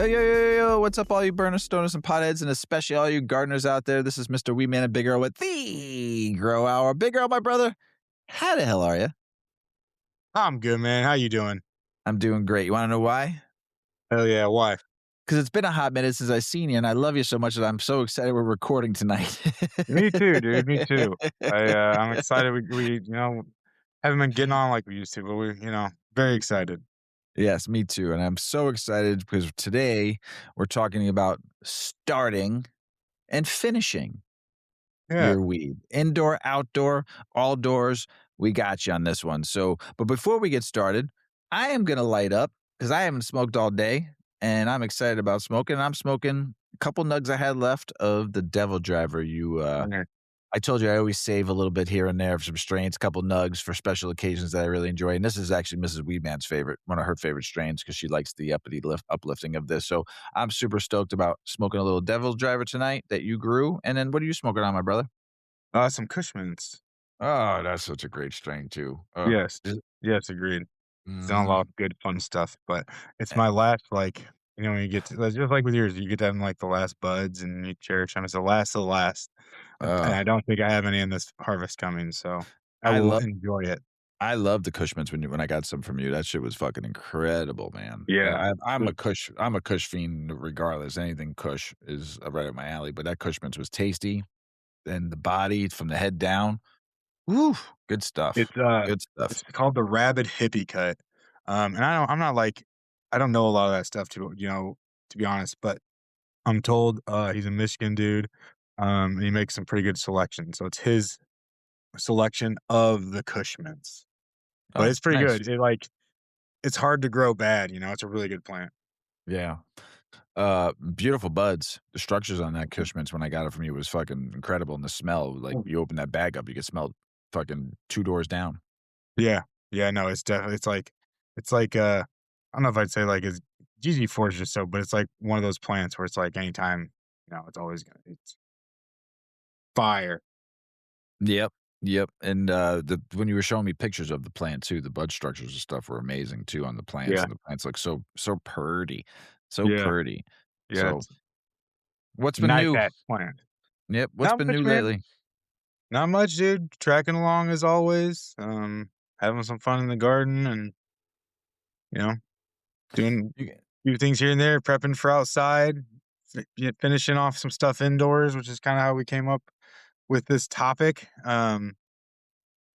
Yo, what's up, all you burners, stoners, and potheads, and especially all you gardeners out there? This is Mr. Weedman and Big Earl with the Grow Hour. Big Earl, my brother, how the hell are you? I'm good, man. How you doing? I'm doing great. You want to know why? Hell yeah, why? Because it's been a hot minute since I've seen you, and I love you so much that I'm so excited we're recording tonight. Me too, dude. Me too. I'm excited. We haven't been getting on like we used to, but we very excited. Yes, me too. And I'm so excited because today we're talking about starting and finishing Yeah. your weed. Indoor, outdoor, all doors. We got you on this one. So, but before we get started, I am going to light up because I haven't smoked all day and I'm excited about smoking. I'm smoking a couple nugs I had left of the Devil Driver. Okay. I told you I always save a little bit here and there for some strains, a couple nugs for special occasions that I really enjoy. And this is actually Mrs. Weedman's favorite, one of her favorite strains because she likes the uplifting of this. So I'm super stoked about smoking a little Devil's Driver tonight that you grew. And then what are you smoking on, my brother? Some Kush Mints. Oh, that's such a great strain too. Yes. Is Yes, agreed. It's done a lot mhm. of good, fun stuff, but it's Eh, my last, when you get to, like, just like with yours, you get them like the last buds and you cherish them. It's the last of the last. And uh, I don't think I have any in this harvest coming, so I I will love enjoy it. I love the Kush Mints when I got some from you. That shit was fucking incredible, man. Yeah. I'm a Kush fiend regardless. Anything Kush is right up my alley. But that Kush Mints was tasty, and the body from the head down. Woo, good stuff. It's, uh, Good stuff. it's called the Rabid Hippie Cut, and I'm not like I don't know a lot of that stuff to be honest, but I'm told, he's a Michigan dude, and he makes some pretty good selections, so it's his selection of the Kush Mints, but Oh, it's pretty nice. good. It's hard to grow bad, it's a really good plant. Yeah. Beautiful buds. The structures on that Kush Mints when I got it from you was fucking incredible, and the smell, like you open that bag up, you could smell fucking two doors down. Yeah. Yeah, no, it's definitely I don't know if I'd say like it's GG4 is just so, but it's like one of those plants where it's like anytime, it's always gonna it's fire. Yep, yep, and, the when you were showing me pictures of the plant too, the bud structures and stuff were amazing too on the plants, Yeah. and the plants look so purty, so Yeah. purty. Yeah, So, it's what's been nice new? ass plant. Yep, what's Not been much, new man. lately? Not much, dude. Tracking along as always. Having some fun in the garden and, you know, doing You g a few things here and there, prepping for outside, finishing off some stuff indoors, which is kind of how we came up with this topic. And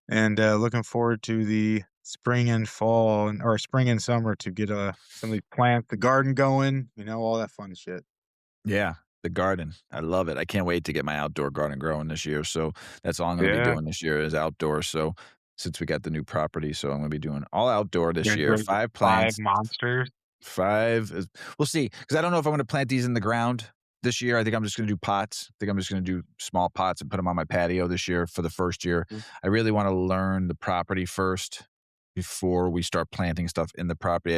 looking forward to the spring and fall or spring and summer to get some of these plants, the garden going, all that fun shit. Yeah, the garden, I love it. I can't wait to get my outdoor garden growing this year, so that's all I'm gonna be Yeah. doing this year is outdoors, so since we got the new property, so I'm gonna be doing all outdoor this You're year, gonna grow 5 five plants. monsters. 5 is we'll see, because I don't know if I'm gonna plant these in the ground this year. I think I'm just gonna do pots. I think I'm just gonna do small pots and put them on my patio this year for the first year. Mm. I really wanna learn the property first before we start planting stuff in the property.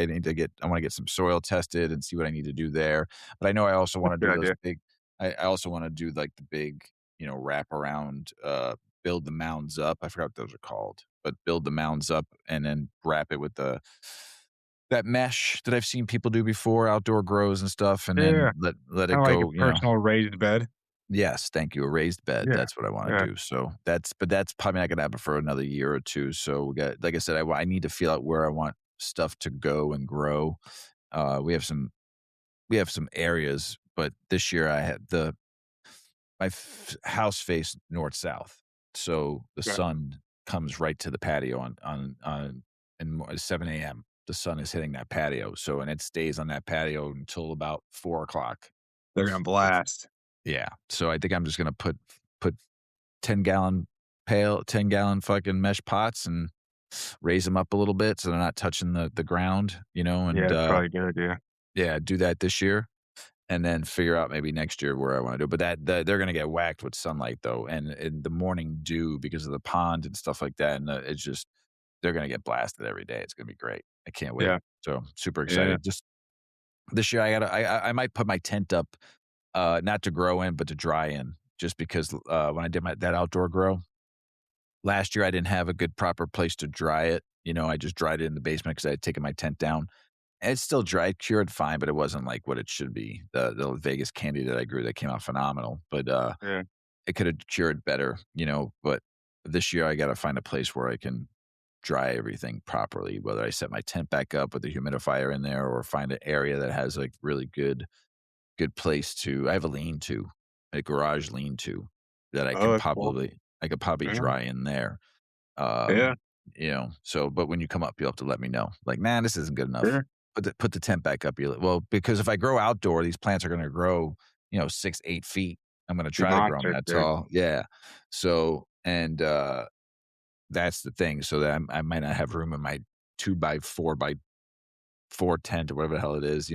I wanna get some soil tested and see what I need to do there. But I know I also That's wanna a good do those idea. big I also wanna do, like, the big, wrap around, build the mounds up. I forgot what those are called, but build the mounds up and then wrap it with that mesh that I've seen people do before, outdoor grows and stuff, and then Yeah. let Kind it of like a go. personal raised bed. Yes, thank you, a raised bed, Yeah. that's what I wanna Yeah. do, so that's probably not gonna happen for another year or 2, so we got like I said, I need to feel out where I want stuff to go and grow. We have some areas, but this year I had my house faced north-south, so the Yeah. sun comes right to the patio on in 7 a.m. The sun is hitting that patio, so and it stays on that patio until about 4 o'clock. They're gonna blast. Yeah, so I think I'm just gonna put 10-gallon fucking mesh pots and raise them up a little bit so they're not touching the ground, Yeah, and, it's probably a good idea. yeah, do that this year. And then figure out maybe next year where I wanna do it, but they're gonna get whacked with sunlight though, and in the morning dew because of the pond and stuff like that, and, it's just they're gonna get blasted every day, it's gonna be great. I can't wait. Yeah. So, super Yeah. excited. Just this year, I might put my tent up, not to grow in, but to dry in, just because, when I did that outdoor grow, last year, I didn't have a good proper place to dry it, I just dried it in the basement because I had taken my tent down, it's still dried, cured fine, but it wasn't like what it should be. The Vegas candy that I grew that came out phenomenal, but, Yeah. it coulda cured better, but this year I gotta find a place where I can dry everything properly, whether I set my tent back up with a humidifier in there or find an area that has, like, really good place to I have a lean-to, a garage lean-to that Oh, that's cool. I could probably Yeah. dry in there. Yeah. So but when you come up, you'll have to let me know. Like, "Man, this isn't good enough. Sure. Put the tent back up." Well, because if I grow outdoor, these plants are gonna grow, 6, 8 feet. I'm gonna Be try to grow them monsters, that dude. tall. Yeah. So and, that's the thing. So that I might not have room in my 2 by 4 by 4 tent or whatever the hell it is,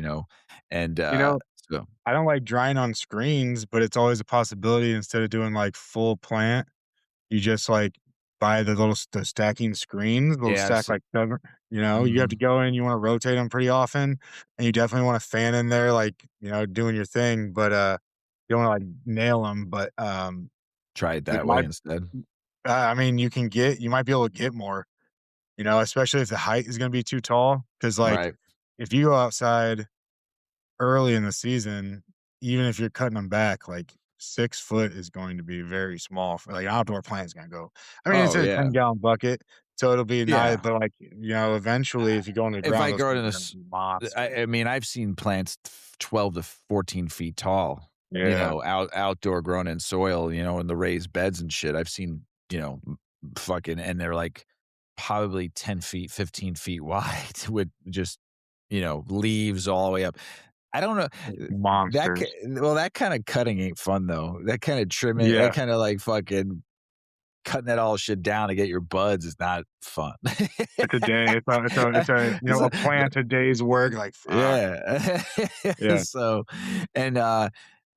and, You know, so I don't like drying on screens, but it's always a possibility instead of doing, like, full plant, you just, like, buy the stacking screens, they'll yeah, I've stack, seen like, 7 you have to mhm. go in, you wanna rotate them pretty often, and you definitely want a fan in there, like, doing your thing, but, you don't wanna, like, nail them. But, Try it it that way might instead. I mean, you might be able to get more, especially if the height is gonna be too tall. Because like, Right. if you go outside early in the season, even if you're cutting them back, like 6 foot is going to be very small for like an outdoor plant is gonna go. I mean, it's Oh, a yeah. 10-gallon bucket, so it'll be nice, Yeah. but like, eventually if you go into the If ground, I those grow it things in a are gonna s be monsters. I mean, I've seen plants 12 to 14 feet tall, Yeah, outdoor grown in soil, in the raised beds and shit. I've seen, fucking and they're, like, probably 10 feet, 15 feet wide with just, leaves all the way up. I don't know, monsters. that kinda cutting ain't fun, though. That kinda trimming that Yeah, kinda, like, fucking cutting that all shit down to get your buds is not fun. it's a day. It's a It's a plant a day's work. Like fuck. Yeah. Yeah, So and,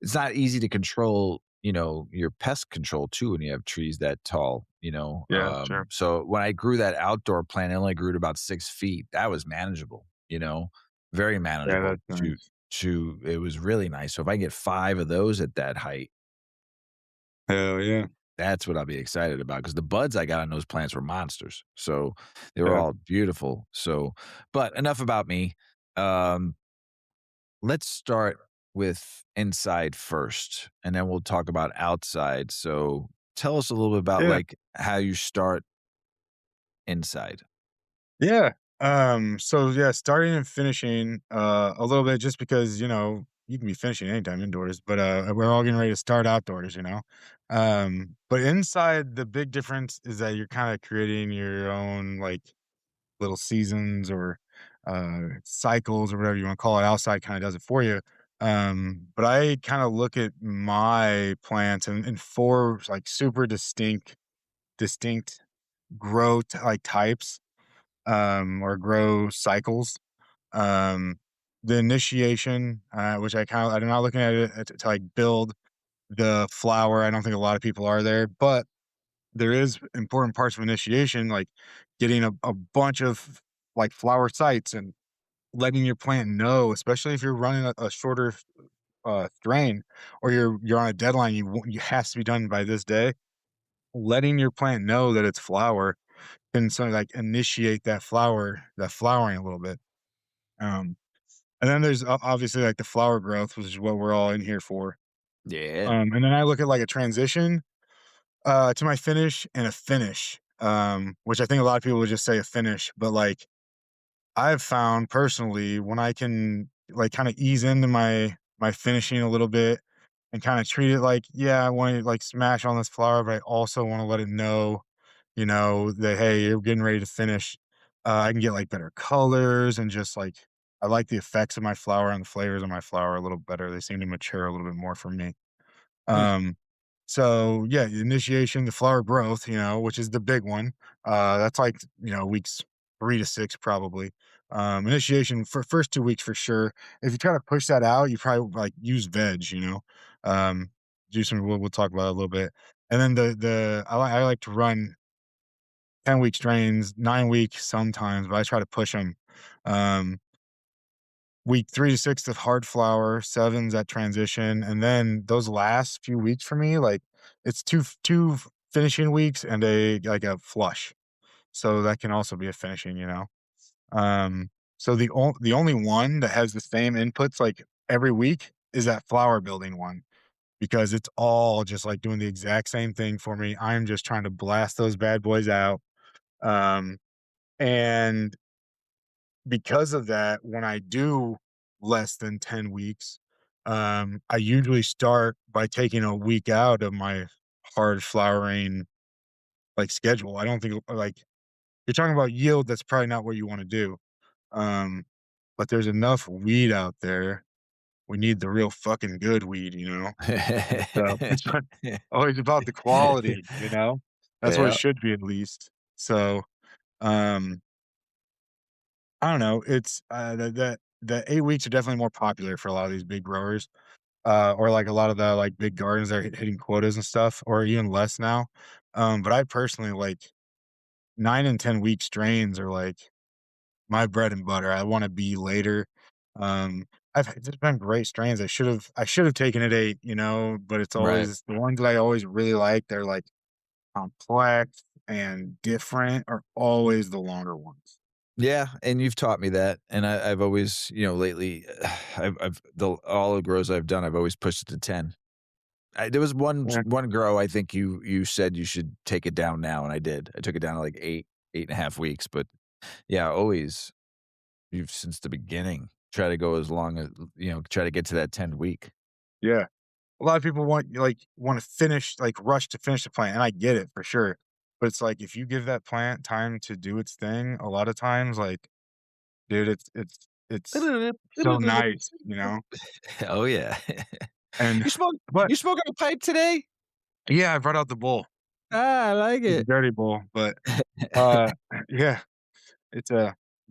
it's not easy to control, your pest control too when you have trees that tall, yeah, sure. so when I grew that outdoor plant, it only grew to about 6 feet. That was manageable, very Yeah, manageable that's nice. to it was really nice. So if I get 5 of those at that height, Hell yeah, that's what I'll be excited about because the buds I got on those plants were monsters. So they were yeah, all beautiful. So but enough about me. Um Let's start with inside first, and then we'll talk about outside. So, tell us a little bit about, yeah. like, how you start inside. Yeah. So yeah, starting and finishing a little bit just because, you can be finishing anytime indoors, but we're all getting ready to start outdoors, but inside the big difference is that you're kind of creating your own like little seasons or cycles or whatever you want to call it. Outside kind of does it for you. But I kind of look at my plants in four like super distinct like types or grow cycles. Um, the initiation, which I'm not looking at it to like build the flower. I don't think a lot of people are there, but there is important parts of initiation, like getting a bunch of like flower sites and letting your plant know, especially if you're running a shorter strain or you're on a deadline, you has to be done by this day. Letting your plant know that it's flower can sort of like initiate that flowering a little bit. Um, and then there's obviously like the flower growth, which is what we're all in here for. Yeah. And then I look at like a transition to my finish and a finish, which I think a lot of people would just say a finish, but like I've found personally when I can like kind of ease into my finishing a little bit and kind of treat it like, yeah, I want to like smash on this flower, but I also want to let it know, that hey, you're getting ready to finish. I can get like better colors and just like I like the effects of my flower and the flavors of my flower a little better. They seem to mature a little bit more for me. Hmm. Um, so yeah, the initiation, the flower growth, which is the big one. That's like, weeks 3 to 6 probably. Initiation for first 2 weeks for sure. If you try to push that out, you probably like use veg, um, do some, we'll talk about it a little bit. And then I like to run 10-week strains, 9 week sometimes, but I try to push them. Um, Week 3 to 6 of hard flower, 7's at transition, and then those last few weeks for me, like, it's two finishing weeks and a flush, so that can also be a finishing. Um, So the only one that has the same inputs, like, every week is that flower building one, because it's all just, like, doing the exact same thing for me. I'm just trying to blast those bad boys out, um, and because of that, when I do less than 10 weeks, I usually start by taking a week out of my hard flowering, like, schedule. I don't think, like, you're talking about yield, that's probably not what you wanna do, um, but there's enough weed out there. We need the real fucking good weed, you know? And so, it's not always about the quality, you know? That's what it Yeah. should be, at least. So, um I don't know, it's, the 8 weeks are definitely more popular for a lot of these big growers, or, like, a lot of the, like, big gardens that are hitting quotas and stuff, or even less now, but I personally, like, 9 and 10-week strains are, like, my bread and butter. I wanna be later, um, there's been great strains. I should have taken at 8, you know, but it's Right. always the ones that I always really like, they're, like, complex and different are always the longer ones. Yeah, and you've taught me that, and I've always, lately, I've the all the grows I've done, I've always pushed it to 10. There was Yeah, one grow I think you said you should take it down now, and I did. I took it down to, like, 8.5 weeks, but, yeah, always, you've since the beginning, try to go as long as try to get to that 10th week. yeah. A lot of people wanna finish, like, rush to finish the plant, and I get it for sure, but it's like, if you give that plant time to do its thing, a lot of times, like, dude, it's so nice, you know? Oh, yeah. And You smoke but you smoking a pipe today? yeah, I brought out the bowl. Ah, I like It's a it. dirty bowl, but, uh, yeah, it's,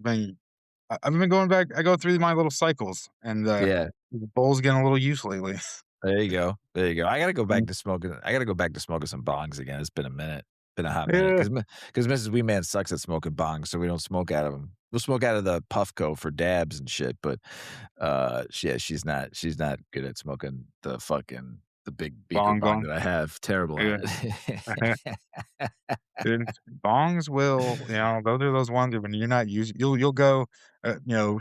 been I've been going back. I go through my little cycles, and, Yeah. the bowl's getting a little used lately. There you go. There you go. Mm. I gotta go back to smoking some bongs again. It's been a minute. Been a hot minute Yeah, because Mrs. Weeman sucks at smoking bongs, so we don't smoke out of them. 'Em. We'll smoke out of the Puffco for dabs and shit, but, yeah, she's not good at smoking the big beaker bong bong gong. that I have. Terrible Yeah. at it. And bongs will, those are those ones that when you're not using, you'll go,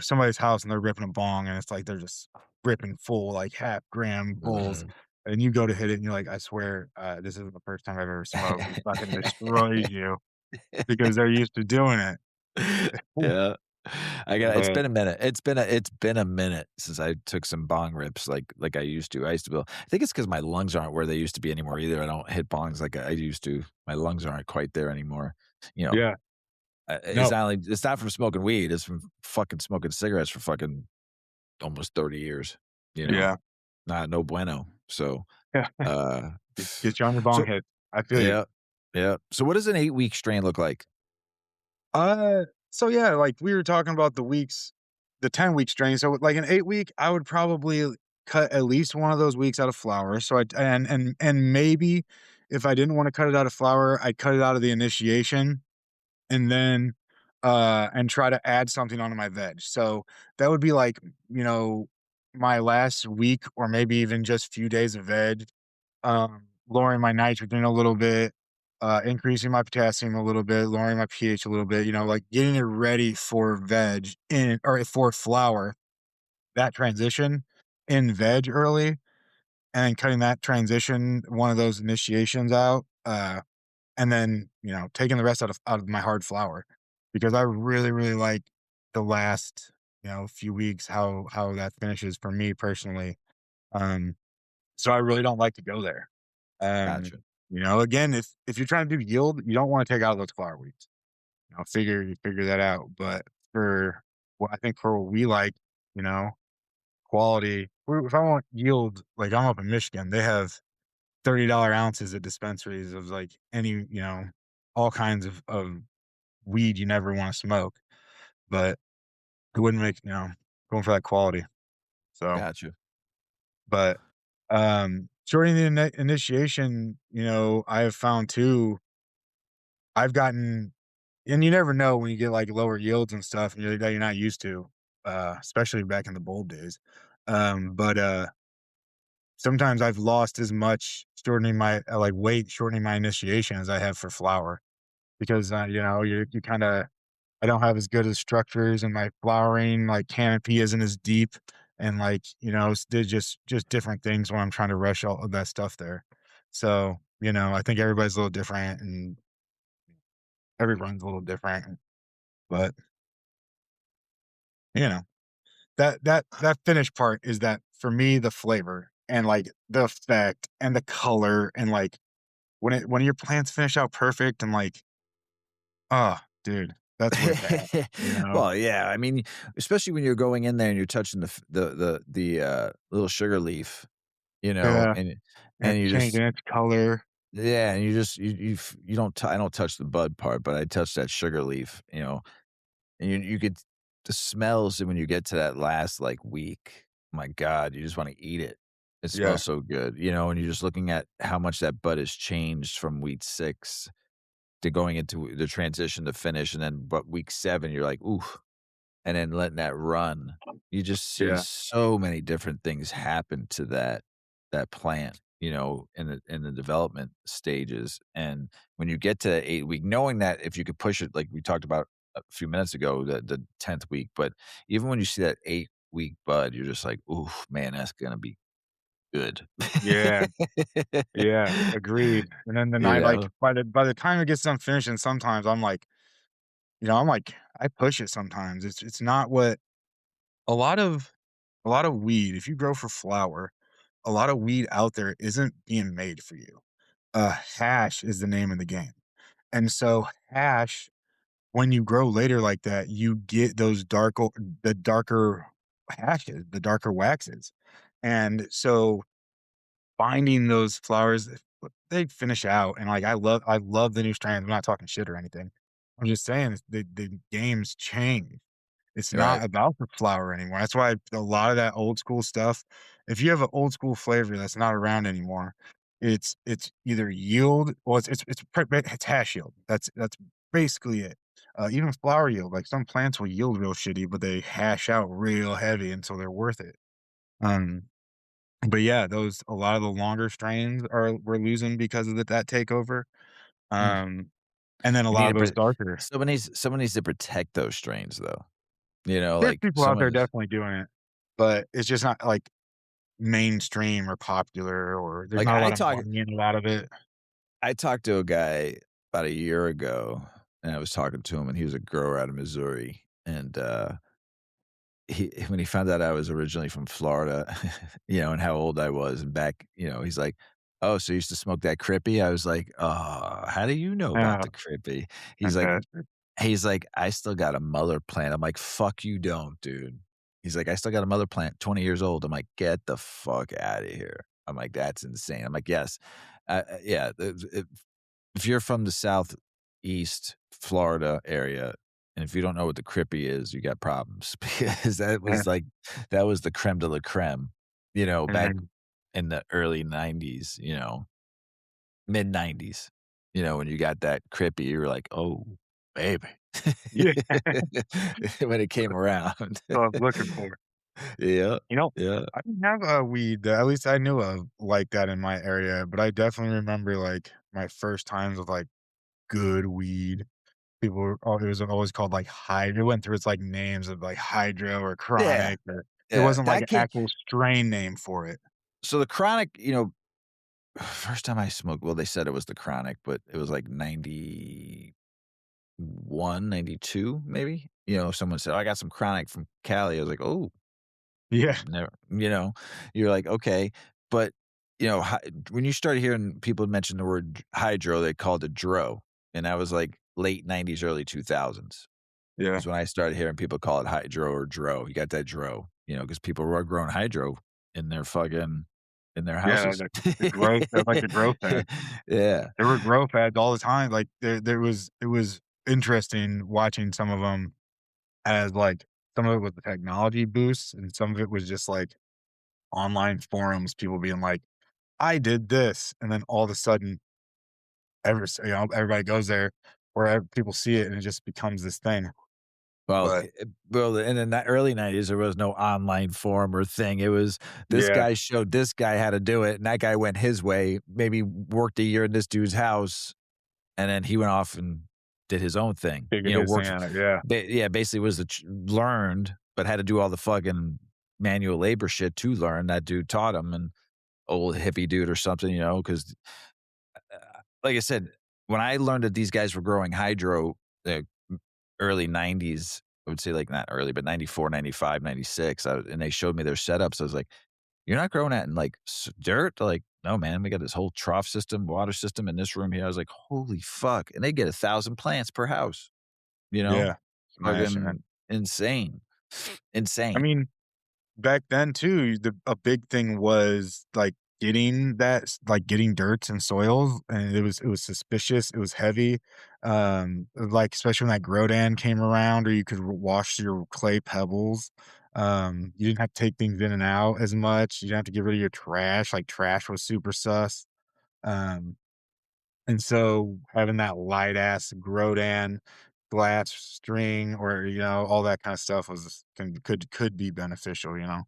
somebody's house and they're ripping a bong and it's like they're just ripping full, like, half gram bowls, Ugh. and you go to hit it and you're like, "I swear, this isn't the first time I've ever smoked." It fucking destroys you because they're used to doing it. Ooh, Yeah. It's but been a minute. It's been a minute since I took some bong rips like I used to. I used to be able I think it's because my lungs aren't where they used to be anymore either. I don't hit bongs like I used to. My lungs aren't quite there anymore. You know, yeah, no, it's not from smoking weed, it's from fucking smoking cigarettes for fucking almost 30 years, you know? yeah, Not no bueno. So, yeah. uh, Get you on your bong so hit. I feel you. yeah, yeah. So what does an 8-week strain look like? So yeah, like we were talking about the 10-week strain. So like an 8 week, I would probably cut at least one of those weeks out of flour. So I and maybe if I didn't want to cut it out of flour, I'd cut it out of the initiation and then and try to add something onto my veg. So that would be like, you know, my last week or maybe even just few days of veg, lowering my nitrogen a little bit, increasing my potassium a little bit, lowering my pH a little bit, like getting it ready for veg in or for flour, that transition in veg early, and then cutting that transition, one of those initiations out, and then, taking the rest out of my hard flour because I really, really like the last, few weeks how that finishes for me personally. Um, so I really don't like to go there. Um, Gotcha. again, if you're trying to do yield, you don't want to take out those flower weeds. Figure that out. But for what I think for what we like, you know, quality. If I want yield, like I'm up in Michigan, they have $30 ounces at dispensaries of like any, all kinds of weed you never want to smoke. But it wouldn't make, going for that quality. So, Gotcha. but shortening the initiation, I have found too, I've gotten and you never know when you get, like, lower yields and stuff and that you're not used to, especially back in the bulb days. But, sometimes I've lost as much shortening my, weight, shortening my initiation as I have for flour because, you kinda I don't have as good as structures, and my flowering, like, canopy isn't as deep, and, like, they're just different things when I'm trying to rush all of that stuff there. So, I think everybody's a little different, and everyone's a little different, but, you know, that finished part is that, for me, the flavor and, like, the effect and the color and, like, when your plants finish out perfect and, like, ah, dude, that's where it's at, you know? Well, yeah, I mean, especially when you're going in there and you're touching little sugar leaf, Yeah, and and it's you just changing its color. yeah, and you just you don't I don't touch the bud part, but I touch that sugar leaf, and you could the smells when you get to that last, like, week, my god, you just wanna eat it. It Yeah, smells so good, and you're just looking at how much that bud has changed from week 6 to going into the transition to finish, and then but week 7, you're like, "Ooh," and then letting that run. You just see yeah, so many different things happen to that plant, in the development stages, and when you get to 8 week knowing that if you could push it like we talked about a few minutes ago, the 10th week, but even when you see that 8-week bud, you're just like, "Ooh, man, that's gonna be good." yeah, yeah, agreed, and then the You night, like, know? by the time it gets done finishing, sometimes I'm like, I push it sometimes. It's not what a lot of weed, if you grow for flower, a lot of weed out there isn't being made for you. Hash is the name of the game. And so hash, when you grow later like that, you get the darker hashes, the darker waxes. And so finding those flowers, they finish out, and, like, I love the new strands. I'm not talking shit or anything. I'm just saying the game's changed. It's Right. not about the flower anymore. That's why a lot of that old school stuff, if you have an old school flavor that's not around anymore, it's either yield, well, it's hash yield. That's basically it. Even flower yield, like, some plants will yield real shitty, but they hash out real heavy until they're worth it. Um, but yeah, those a lot of the longer strains are we're losing because of that takeover. Mm. Um, and then a You lot need of to those darker. someone needs to protect those strains, though. There's Like, people out there definitely doing it, but it's just not, like, mainstream or popular, or there's like, not a lot of money in a lot of it. I talked to a guy about a year ago, and I was talking to him, and he was a grower out of Missouri, and, he when he found out I was originally from Florida, and how old I was, and back he's like, "Oh, so you used to smoke that Crippy?" I was like, "Oh, how do you know about Oh, the Crippy?" He's like fantastic. he's like, "I still got a mother plant." I'm like, "Fuck you don't, dude." He's like, "I still got a mother plant, 20 years old." I'm like, "Get the fuck out of here." I'm like, "That's insane." I'm like, "Yes." Yeah, if you're from the Southeast Florida area, and if you don't know what the Crippy is, you got problems because Yeah, that was the creme de la creme, back mhm. in the early '90s, mid '90s, when you got that Crippy, you were like, "Oh, baby." Yeah, When it came around. so I was looking for. Yeah, You know, yeah. I didn't have a weed that at least I knew of like that in my area, but I definitely remember, like, my first times with, like, good weed. People were it was always called, like, Hydra. It went through its, like, names of, like, Hydro or Yeah, Chronic, or there yeah, wasn't, like, that an came actual strain name for it. so the Chronic, first time I smoked well, they said it was the Chronic, but it was like 91, 92, maybe? Someone said, "Oh, I got some Chronic from Cali." I was like, "Oh, Yeah, never," you're like, "Okay." But, hy when you started hearing people mention the word hydro, they called it dro, and that was like late '90s, early 2000s yeah. is when I started hearing people call it hydro or dro. You got that dro, because people were growing hydro in their in their Yeah, houses. the growth, like, the growth ads. Yeah. There were growth ads all the time, like, it was interesting watching some of them, as, like, some of it was the technology boosts, and some of it was just, like, online forums, people being like, "I did this," and then all of a sudden, everybody goes there, or people see it, and it just becomes this thing. Well, But in the early '90s, there was no online forum or thing. It was this yeah, guy showed this guy how to do it, and that guy went his way, maybe worked a year in this dude's house, and then he went off and did his own thing. Figured You know, his thing worked out, yeah. yeah, basically was learned, but had to do all the fucking manual labor shit to learn. That dude taught him, and old hippie dude or something, you know, because like I said, when I learned that these guys were growing hydro, the early 90s, I would say like not early, but 94, 95, 96, and they showed me their setups. I was like, "You're not growing that in like dirt?" They're like, "No, man, we got this whole trough system, water system in this room here." I was like, "Holy fuck!" And they get 1,000 plants per house. You know, Yeah. Smashing. fucking insane, I insane. mean, back then too, a big thing was, like, getting getting dirts and soils, and it was suspicious, it was heavy, like, especially when that Grodan came around or you could wash your clay pebbles, you didn't have to take things in and out as much, you didn't have to get rid of your trash, like, trash was super sus, um, and so having that light ass Grodan glass string or, all that kinda stuff was could be beneficial, you know?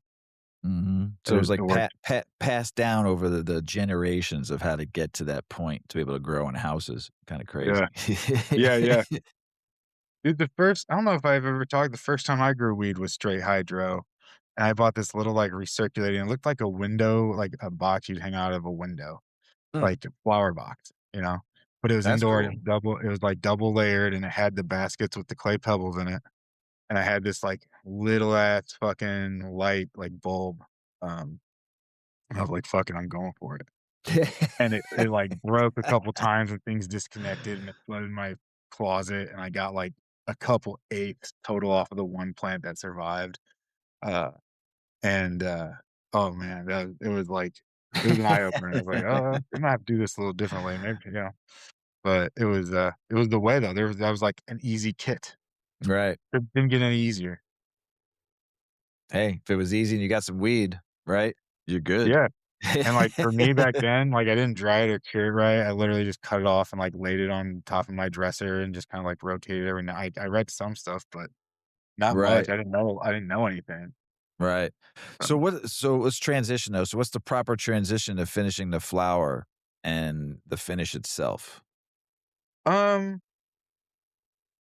Mhm. So it was It like worked. passed down over the generations of how to get to that point to be able to grow in houses. Kinda crazy. Yeah. Yeah, yeah. Dude, I don't know if I've ever talked the first time I grew weed was straight hydro, and I bought this little, like, recirculating it looked like a window, like a box you'd hang out of a window, Mm, like a flower box, you know? But it was that's indoor, cool. it was, like, double layered, and it had the baskets with the clay pebbles in it, and I had this, like, little ass fucking light, like, bulb, and I was like, "Fuck it, I'm going for it." And it, like, broke a couple times and things disconnected, and it flooded my closet, and I got, like, a couple apes total off of the one plant that survived, uh, and, oh, man, it was, like it was an eye opener. I was like, I might have to do this a little differently, maybe," but it was the way, though. That was, like, an easy kit. Right. It didn't get any easier. Hey, if it was easy and you got some weed, right? You're good. Yeah, and, like, for me back then, like, I didn't dry it or cure it right. I literally just cut it off and, like, laid it on top of my dresser and just kinda, like, rotated every night. I read some stuff, but not much. Right, I didn't know anything. right. So, So let's transition though. So what's the proper transition to finishing the flower and the finish itself? um,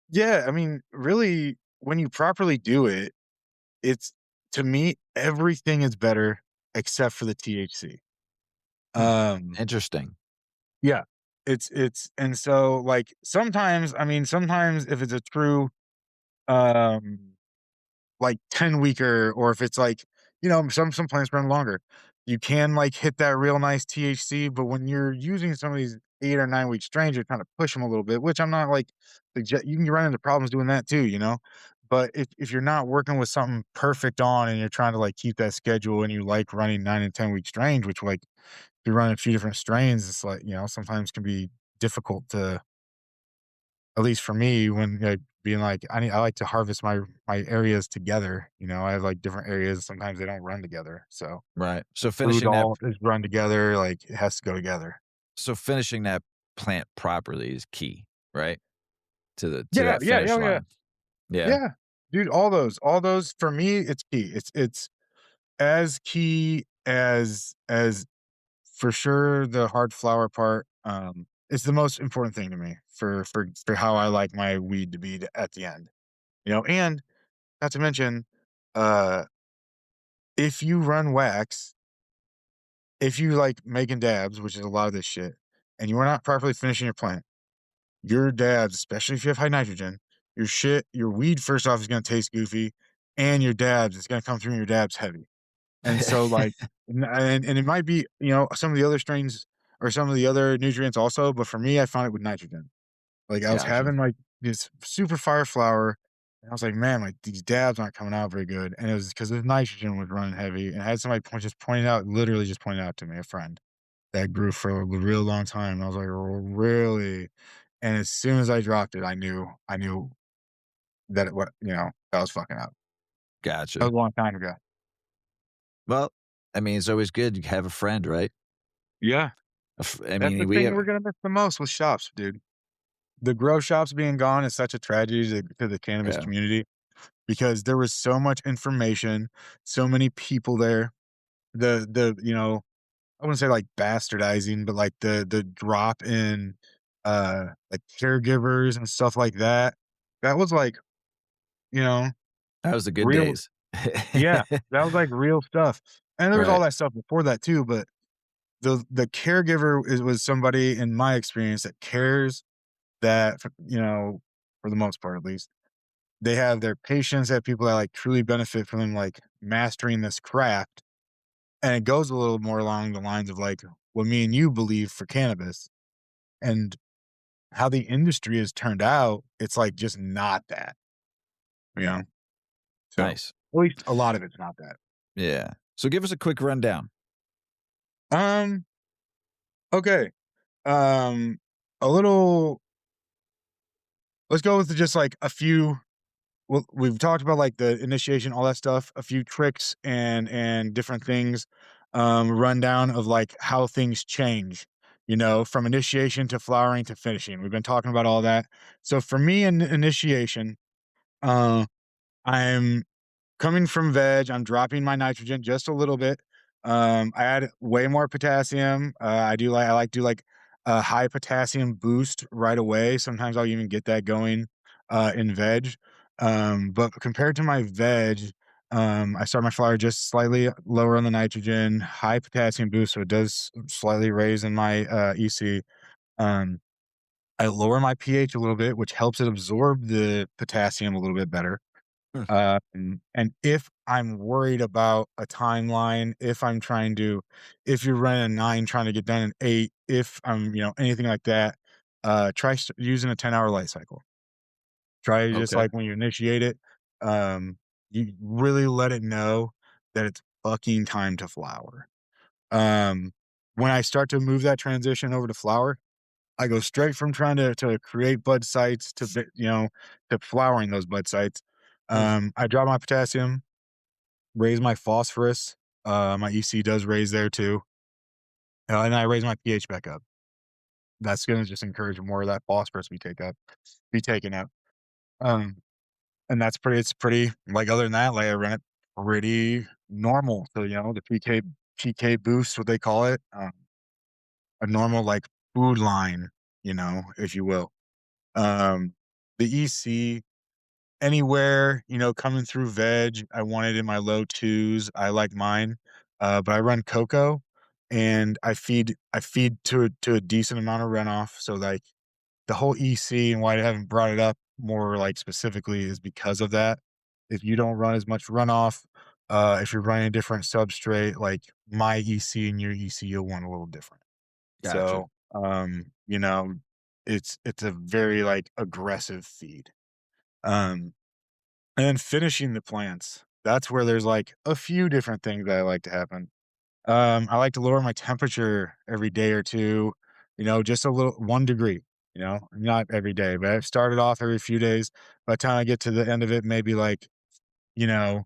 yeah, I mean, really, when you properly do it, it's to me, everything is better except for the THC. Hmm, Um, interesting. yeah, it's and so, like, sometimes if it's a true, um like 10 weeker or if it's like, some plants run longer. You can like hit that real nice THC, but when you're using some of these 8 or 9 week strains, you're trying to push them a little bit, which I'm not like you can run into problems doing that too, you know? But if you're not working with something perfect on and you're trying to like keep that schedule and you like running 9 and 10 week strains, which like if you're running a few different strains, it's like, sometimes can be difficult to at least for me, when, being like, I like to harvest my areas together, I have, like, different areas, sometimes they don't run together, so Right. So food finishing that all is run together, like, it has to go together. so finishing that plant properly is key, right? To Yeah, that yeah, finish oh, yeah, line. Yeah. yeah. Dude, all those for me, it's key. It's as key as for sure the hard flower part, it's the most important thing to me for how I like my weed to be at the end, and not to mention, uh if you run wax, if you like making dabs, which is a lot of this shit, and you are not properly finishing your plant, your dabs, especially if you have high nitrogen, your weed first off is gonna taste goofy, and your dabs, it's gonna come through and your dabs heavy. And so like and it might be, some of the other strains or some of the other nutrients also, but for me, I found it with nitrogen. Like, I was Gotcha. having, like, this super fire flower, and I was like, "Man, like, these dabs aren't coming out very good," and it was because the nitrogen was running heavy, and I had somebody just pointed out literally just pointed out to me, a friend, that grew for a real long time, and I was like, "Oh, really?" And as soon as I dropped it, I knew that that was fucking up. That Gotcha. was a long time ago. Well, I mean, it's always good to have a friend, right? Yeah. I That's the mean, we thing have we're gonna miss the most with shops, dude. The grow shops being gone is such a tragedy to the cannabis yeah. community. Because there was so much information, so many people there. The I wouldn't say like bastardizing, but like the drop in like caregivers and stuff like that. That was like, you know, That was the good real days. yeah, that was like real stuff. And there was all Right. that stuff before that too, but the caregiver was somebody in my experience that cares that, for the most part at least, they have their patients, they have people that like truly benefit from them like mastering this craft. And it goes a little more along the lines of like what me and you believe for cannabis and how the industry has turned out. It's like just not that, you know? So Nice. at least a lot of it's not that. Yeah. So give us a quick rundown. Um, okay. Um, a little, let's go with just like a few. Well, we've talked about like the initiation, all that stuff, a few tricks and different things, rundown of like how things change, from initiation to flowering to finishing. We've been talking about all that. So for me in initiation, uh, I'm coming from veg, I'm dropping my nitrogen just a little bit. I add way more potassium. I like do like a high potassium boost right away. Sometimes I'll even get that going in veg. But compared to my veg, I start my flower just slightly lower on the nitrogen, high potassium boost, so it does slightly raise in my EC. Um, I lower my pH a little bit, which helps it absorb the potassium a little bit better. Hmm. And if I'm worried about a timeline, if you're running a 9 trying to get done in 8, if I'm, anything like that, try using a 10-hour light cycle. Try just Okay. like when you initiate it, um, you really let it know that it's fucking time to flower. Um, when I start to move that transition over to flower, I go straight from trying to create bud sites to flowering those bud sites. Mm. I drop my potassium, raise my phosphorus. My EC does raise there too, and I raise my pH back up. That's gonna just encourage more of that phosphorus be taken out. Um, and it's pretty like other than that, like I run it pretty normal. So the PK boost, what they call it, a normal like food line, if you will. The EC anywhere, coming through veg, I want it in my low 2s. I like mine. But I run cocoa and I feed to a decent amount of runoff. So like the whole EC and why I haven't brought it up more like specifically is because of that. If you don't run as much runoff, if you're running a different substrate, like my EC and your EC, you'll want a little different. Gotcha. So, it's a very like aggressive feed. Um, and then finishing the plants, that's where there's, like, a few different things that I like to happen. I like to lower my temperature every day or 2, just a little 1 degree, not every day, but I've started off every few days. By the time I get to the end of it, maybe, like, you know,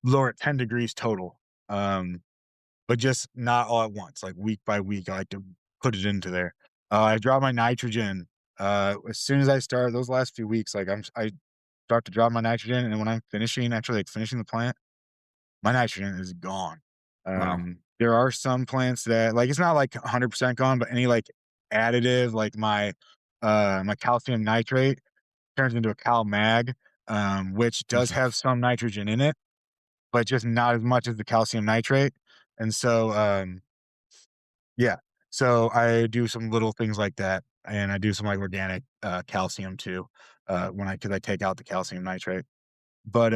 lower it 10 degrees total, but just not all at once, like, week by week, I like to put it into there. I drop my nitrogen, as soon as I start those last few weeks, like, I start to drop my nitrogen, and when I'm actually, like, finishing the plant, my nitrogen is gone. Wow. There are some plants that like, it's not, like, 100% gone, but any, like, additive, like my calcium nitrate turns into a Cal Mag, which does Mhm. have some nitrogen in it, but just not as much as the calcium nitrate, and so, yeah. So, I do some little things like that, and I do some, like, organic, calcium too, when I 'cause I take out the calcium nitrate. But,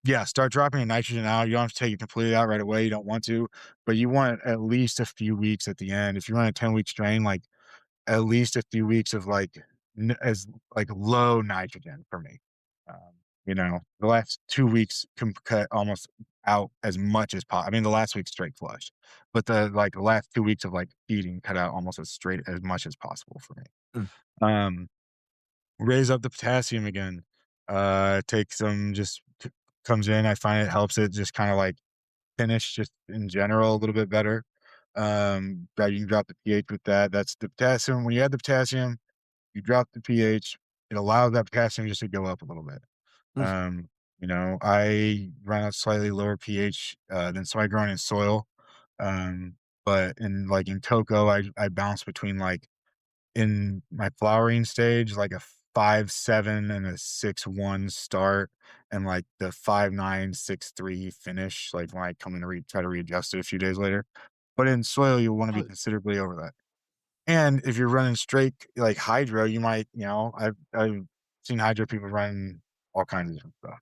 yeah, start dropping your nitrogen out. You don't have to take it completely out right away, you don't want to, but you want at least a few weeks at the end. If you run a 10-week strain, like, at least a few weeks of, like, as like, low nitrogen for me. The last 2 weeks can cut almost out as much as possible. I mean, the last week straight flush, but the last 2 weeks of, like, feeding cut out almost as much as possible for me. Mm. Um Raise up the potassium again. Take some just comes in. I find it helps it just kind of like finish just in general a little bit better. That you can drop the pH with that. That's the potassium. When you add the potassium, you drop the pH. It allows that potassium just to go up a little bit. Mm. Um, I run a slightly lower pH than soy grown in soil. but in cocoa, I bounce between, like, in my flowering stage, like a 5.7 and a 6.1 start, and, like, the 5.9, 6.3 finish, like, when I come in to try to readjust it a few days later. But in soil, you'll wanna be Oh, considerably over that. And if you're running straight, like, hydro, you might, I've seen hydro people run all kinds of different stuff.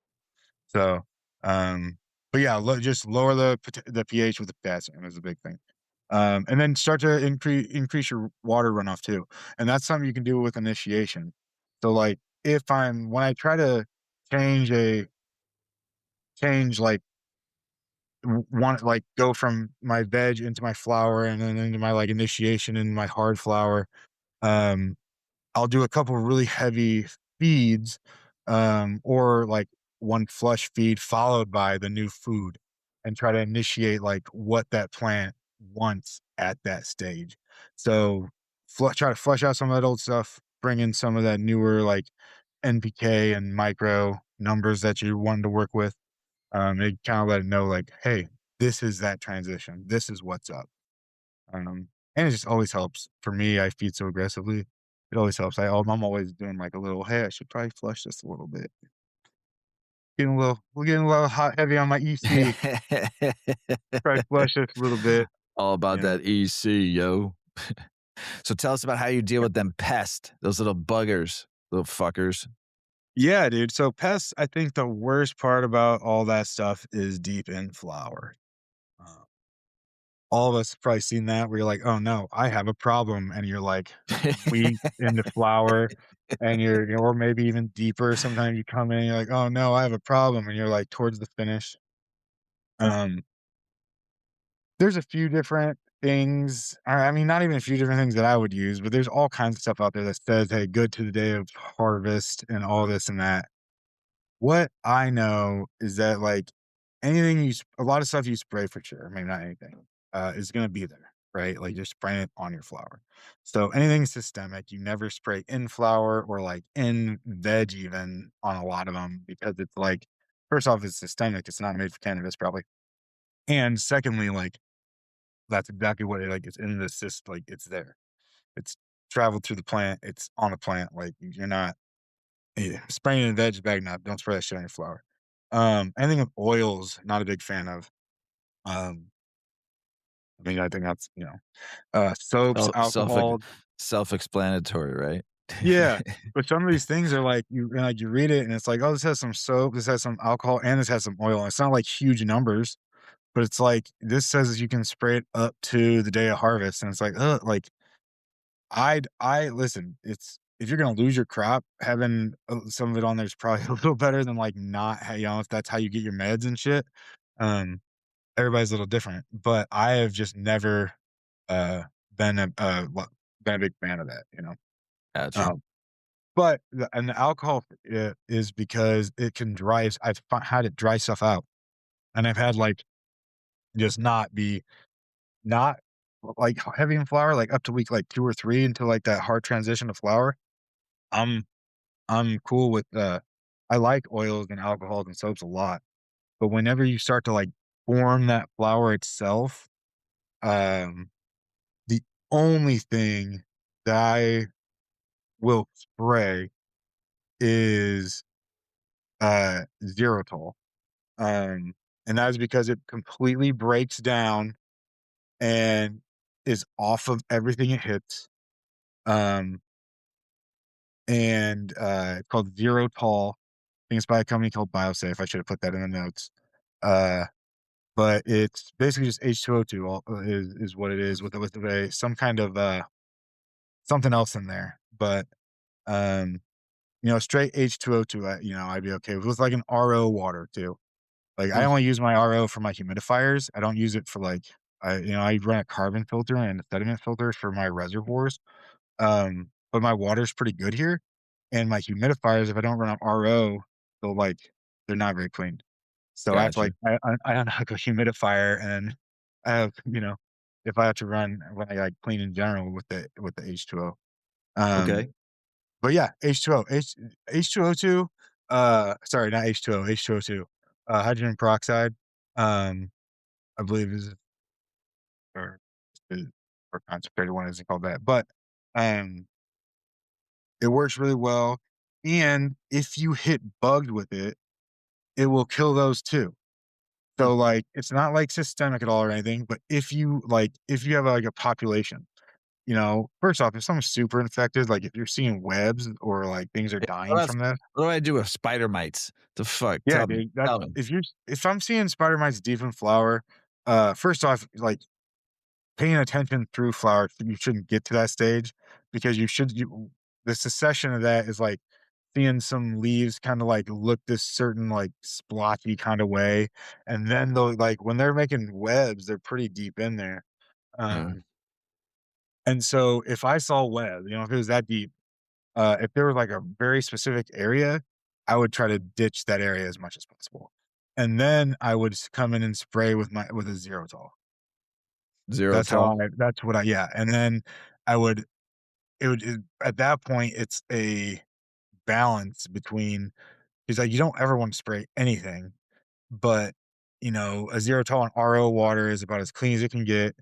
So, but yeah, just lower the pH with the potassium is a big thing. And then start to increase your water runoff too, and that's something you can do with initiation. So, like, if I'm when I try to change a change, like, want like go from my veg into my flour and then into my, like, initiation and my hard flour, um, I'll do a couple really heavy feeds, or like one flush feed followed by the new food and try to initiate like what that plant wants at that stage. So try to flush out some of that old stuff, bring in some of that newer like NPK and micro numbers that you wanted to work with. It kind of let it know like, hey, this is that transition. This is what's up. And it just always helps. For me, I feed so aggressively. It always helps. I'm always doing like a little, "Hey, I should probably flush this a little bit." We're getting a little hot heavy on my EC. Probably flush this a little bit, all about you know? that EC, yo. So tell us about how you deal with them pests, those little buggers, little fuckers. Yeah, dude. So pests, I think the worst part about all that stuff is deep in flower. Uh, all of us have probably seen that where you're like, "Oh, no, I have a problem," and you're, like, weeks into flower, and or maybe even deeper. Sometimes you come in, you're like, "Oh, no, I have a problem," and you're, like, towards the finish. Um, there's a few different things, I mean, not even a few different things that I would use, but there's all kinds of stuff out there that says, "Hey, good to the day of harvest," and all this and that. What I know is that, like, anything a lot of stuff you spray for sure, maybe not anything, is gonna be there, right? Like, you're spraying it on your flower. So, anything systemic, you never spray in flower or, like, in veg even on a lot of them because it's like, first off, it's systemic, it's not made for cannabis probably, and secondly, like, that's exactly what it's in the like, it's there. It's traveled through the plant, it's on the plant, like, you're not spraying in a veg bag, no, don't spray that shit on your flower. Anything with oils, not a big fan of. Um, I mean, I think that's, soaps, Oh, alcohol. self-explanatory, right? Yeah, but some of these things are like you read it and it's like, "Oh, this has some soap, this has some alcohol, and this has some oil." And it's not like huge numbers, but it's like, this says you can spray it up to the day of harvest, and it's like, ugh, like, I listen, it's if you're gonna lose your crop, having, some of it on there is probably a little better than, like, not if that's how you get your meds and shit. Um, everybody's a little different, but I have just never, uh, been been a big fan of that, you know? Gotcha. Um, but the alcohol, is because it can I've had it dry stuff out, and I've had, like, just not, like, heavy in flour, like, up to week, like, 2 or 3 until, like, that hard transition to flour. I'm I'm cool with, I like oils and alcohols and soaps a lot, but whenever you start to, like, form that flour itself, um, the only thing that I will spray is, xeritol, and that is because it completely breaks down and is off of everything it hits, um, it's called Xeritol. I think it's by a company called Biosafe. I should have put that in the notes. Uh But it's basically just H2O2 is what it is with a some kind of, something else in there, but, um, straight H2O2, I'd be okay with like an RO water too. Like, I only Mhm. use my RO for my humidifiers, I don't use it for, like I run a carbon filter and a sediment filter for my reservoirs, but my water's pretty good here, and my humidifiers, if I don't run an RO, they'll, like they're not very clean. So I have to, Gotcha. like I unhook a humidifier and I have if I have to run when I, like, clean in general with the H2O. Um, Okay. but yeah, H2O, H2O2, sorry, not H2O, H2O2, hydrogen peroxide, um, I believe is or uh, or concentrated one isn't called that, but, um, it works really well, and if you hit bugged with it, it will kill those too. Hmm. So, like, it's not, like, systemic at all or anything, but if you have, like, a population, first off, if someone's super infected, like, if you're seeing webs or, like, things are Yeah, dying from this. what do I do with spider mites? The fuck? Yeah, Tell me. dude, that Tell me. if I'm seeing spider mites deep in flower, first off, like, paying attention through flower, you shouldn't get to that stage because the succession of that is, like, seeing some leaves kinda, like, look this certain, like, splotchy kinda way, and then they'll like, when they're making webs, they're pretty deep in there, Uh, um, and so if I saw web, if it was that deep, if there was, like, a very specific area, I would try to ditch that area as much as possible, and then I would come in and spray with a zero tall. zero tall. That's what I yeah, and then I would it would it at that point, it's a balance between, because, like, you don't ever want to spray anything, but, a zero tall and RO water is about as clean as it can get,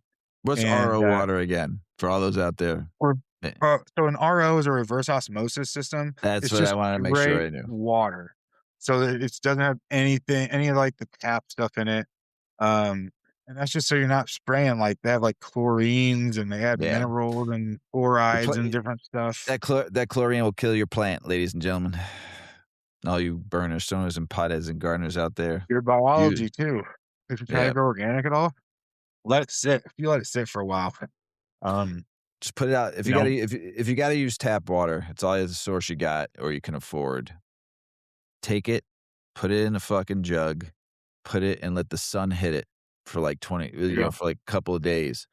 What's and, RO water again? For all those out there. or Eh, so an RO is a reverse osmosis system. that's It's what I just wanted to make sure straight I knew. water. So that it doesn't have any of, like, the tap stuff in it, and that's just so you're not spraying, like, they have, like, chlorines, and they add Yeah. minerals and The fluorides pla and different stuff. that chlorine will kill your plant, ladies and gentlemen. All you burners, stoners, and potheads and gardeners out there. Your You biology too. If you try to yeah. grow organic at all, let it sit. If you let it sit for a while, um, Just put it out. you know, If you gotta use tap water, it's all the source you got or you can afford. Take it, put it in a fucking jug, put it and let the sun hit it for like 20 there you go. for like a couple of days,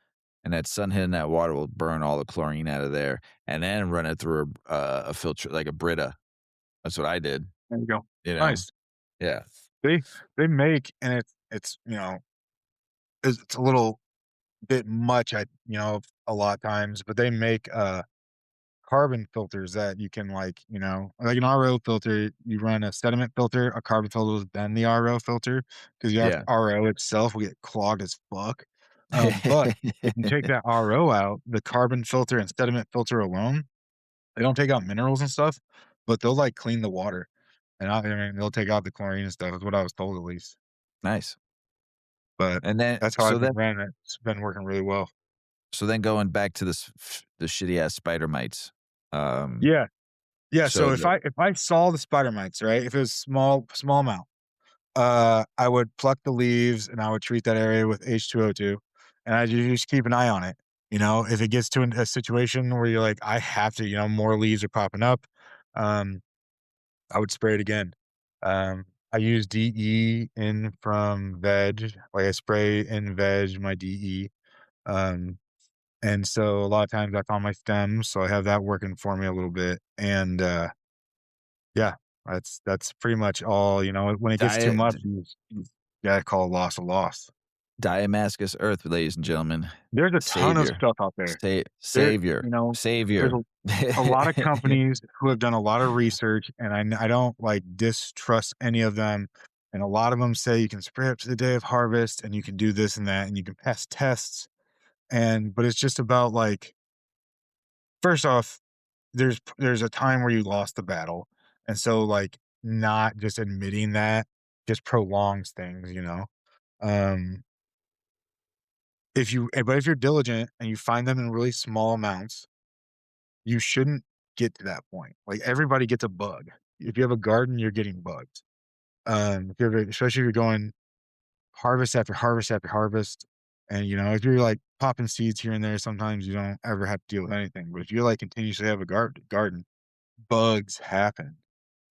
and that sun hitting that water will burn all the chlorine out of there, and then run it through a filter like a Brita. That's what I did, There you go. you know? Nice. Yeah. They they make, and it's a little bit much, a lot of times, but they make, carbon filters that you can, like an RO filter, you run a sediment filter, a carbon filter, then the RO filter, because your Yeah. RO itself will get clogged as fuck. But if you take that RO out, the carbon filter and sediment filter alone, they don't take out minerals and stuff, but they'll, like, clean the water, and I mean, they'll take out the chlorine and stuff, is what I was told at least, Nice. but And then that's how I've been ran it. It's been working really well. going back to the shitty ass spider mites, um, Yeah. Yeah, so so the if I saw the spider mites, right, if it was small amount, I would pluck the leaves, and I would treat that area with H2O2, and I just keep an eye on it, if it gets to a situation where you're like, "I have to," more leaves are popping up, um, I would spray it again. I use DE in from veg, like, I spray in veg my DE, um, and so a lot of times that's on my stems, so I have that working for me a little bit, and, yeah, that's pretty much all, when it gets too diet much, you gotta call a loss. Diamascus Earth, ladies and gentlemen. There's a ton of Savior. stuff out there. There Savior. there's Savior. a lot of companies who have done a lot of research, and I don't, like, distrust any of them, and a lot of them say you can spray up to the day of harvest, and you can do this and that, and you can pass tests, but it's just about, like, first off, there's a time where you lost the battle, and so, like, not just admitting that just prolongs things. Um, but if you're diligent and you find them in really small amounts, you shouldn't get to that point. Like, everybody gets a bug. If you have a garden, you're getting bugs. Especially if you're going harvest after harvest after harvest, and, if you're, like, popping seeds here and there, sometimes you don't ever have to deal with anything, but if you, like, continuously have a garden, bugs happen.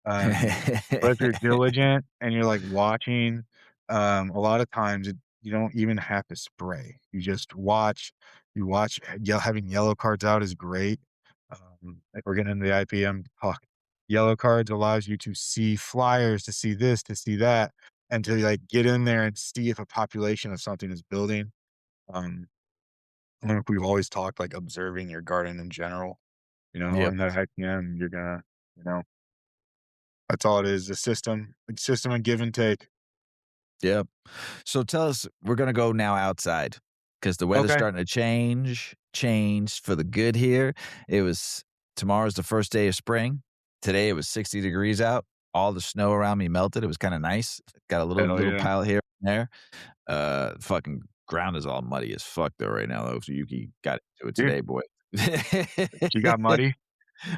Um, but if you're diligent and you're, like, watching, a lot of times you don't even have to spray. You just watch. You watch. Having yellow cards out is great. If we're getting into the IPM talk, yellow cards allows you to see flyers, to see this, to see that, and to, like, get in there and see if a population of something is building. Um, I don't know if we've always talked, like, observing your garden in general, Yep. and that IPM, you're gonna, you know that's all it is, a system of give and take. Yep. So tell us, we're gonna go now outside 'cause the weather's Okay. starting to change for the good here. It was Tomorrow's the first day of spring. Today, it was 60 degrees out. All the snow around me melted. It was kinda nice. Got a little Hell little yeah. pile here and there. Fucking ground is all muddy as fuck though right now though, if Yuki got into it Dude, today, boy. she got muddy?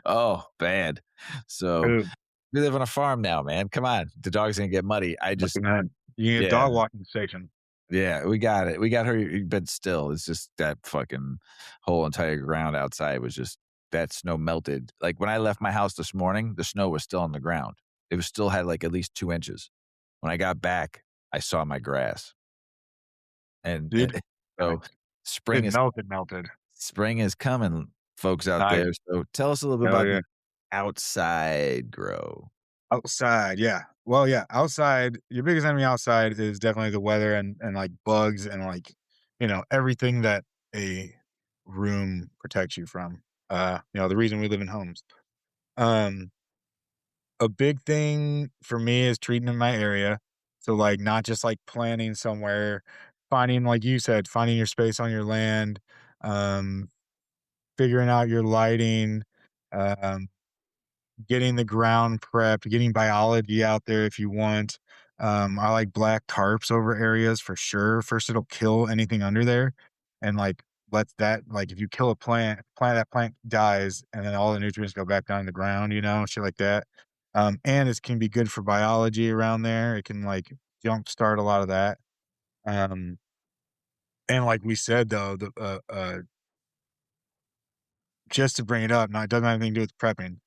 Oh, bad. So, Dude, we live on a farm now, man. Come on. The dog's gonna get muddy. looking at you need a Yeah. dog walking station. Yeah, we got it. We got her, but still, it's just that fucking whole entire ground outside was just that snow melted. Like, when I left my house this morning, the snow was still on the ground. It was still had, like, at least 2 inches. When I got back, I saw my grass, and Dude, so nice. spring It is melted, melted. spring is coming, folks out Nice. there. So tell us a little bit Hell about yeah. the outside grow. Outside, yeah. Well, yeah, outside, your biggest enemy outside is definitely the weather and, like, bugs and, like, everything that a room protects you from. The reason we live in homes. Um, a big thing for me is treating in my area. So, like, not just, like, planning somewhere, finding, like you said, finding your space on your land, um, figuring out your lighting, um getting the ground prepped, getting biology out there if you want. I like black tarps over areas for sure. First, it'll kill anything under there, and let that if you kill a that plant dies, and then all the nutrients go back down in the ground. Shit like that. And it can be good for biology around there. It can jumpstart a lot of that. Um, and like we said though, just to bring it up, now it doesn't have anything to do with prepping.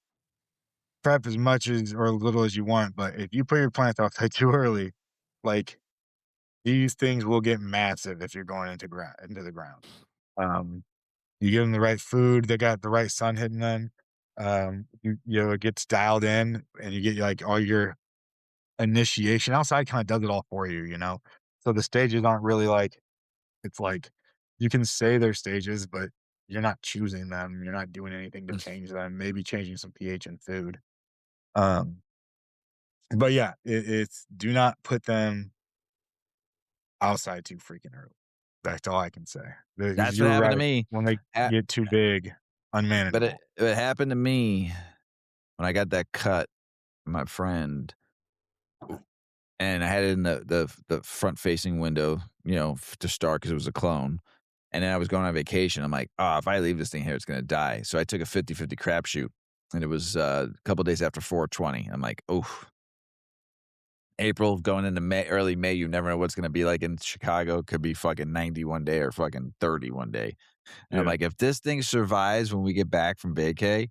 Prep as much as or little as you want, but if you put your plants outside too early, like, these things will get massive if you're going into the ground. Um, you give them the right food, they got the right sun hitting them, it gets dialed in, and you get, like, all your initiation outside kinda does it all for you, you know? So the stages aren't really it's like, you can say they're stages, but you're not choosing them, you're not doing anything to change them, maybe changing some pH in food. Um But yeah, it's do not put them outside too freaking early. That's all I can say. Because That's what you're happened to right. me. When they Ha get too big, but it unmanageable. it happened to me when I got that cut from my friend, and I had it in the front facing window, to start because it was a clone, and then I was going on vacation. I'm like, "Oh, if I leave this thing here, it's gonna die." So I took a 50-50 crapshoot, and it was, a couple days after 4/20. I'm like, "Oh, April going into May, early May, you never know what's gonna be like in Chicago. Could be fucking 90 one day or fucking 30 one day." And I'm Yeah. like, "If this thing survives when we get back from vacay,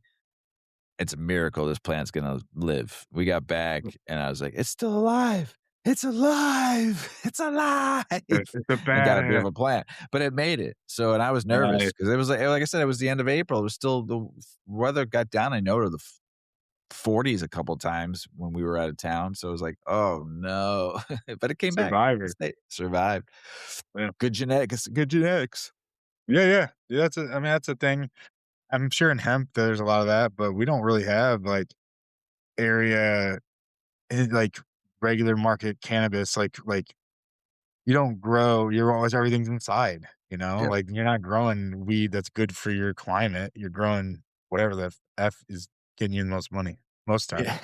it's a miracle this plant's gonna live." We got back, and I was like, "It's still alive. It's alive. It's alive." It's a And got a badass. beautiful plant, but it made it. So, and I was nervous Nice. because it was like I said, it was the end of April. It was still the weather got down, I know, to the 40s a couple times when we were out of town. So I was like, "Oh no." But it came back. Survivor. Survived. Yeah. Good genetics, good genetics. Yeah, yeah. Yeah, that's a thing. I'm sure in hemp there's a lot of that, but we don't really have, area like, regular market cannabis, you don't grow you're always everything's inside, Yep. Like, you're not growing weed that's good for your climate, you're growing whatever the F is getting you the most money, most time, Yeah.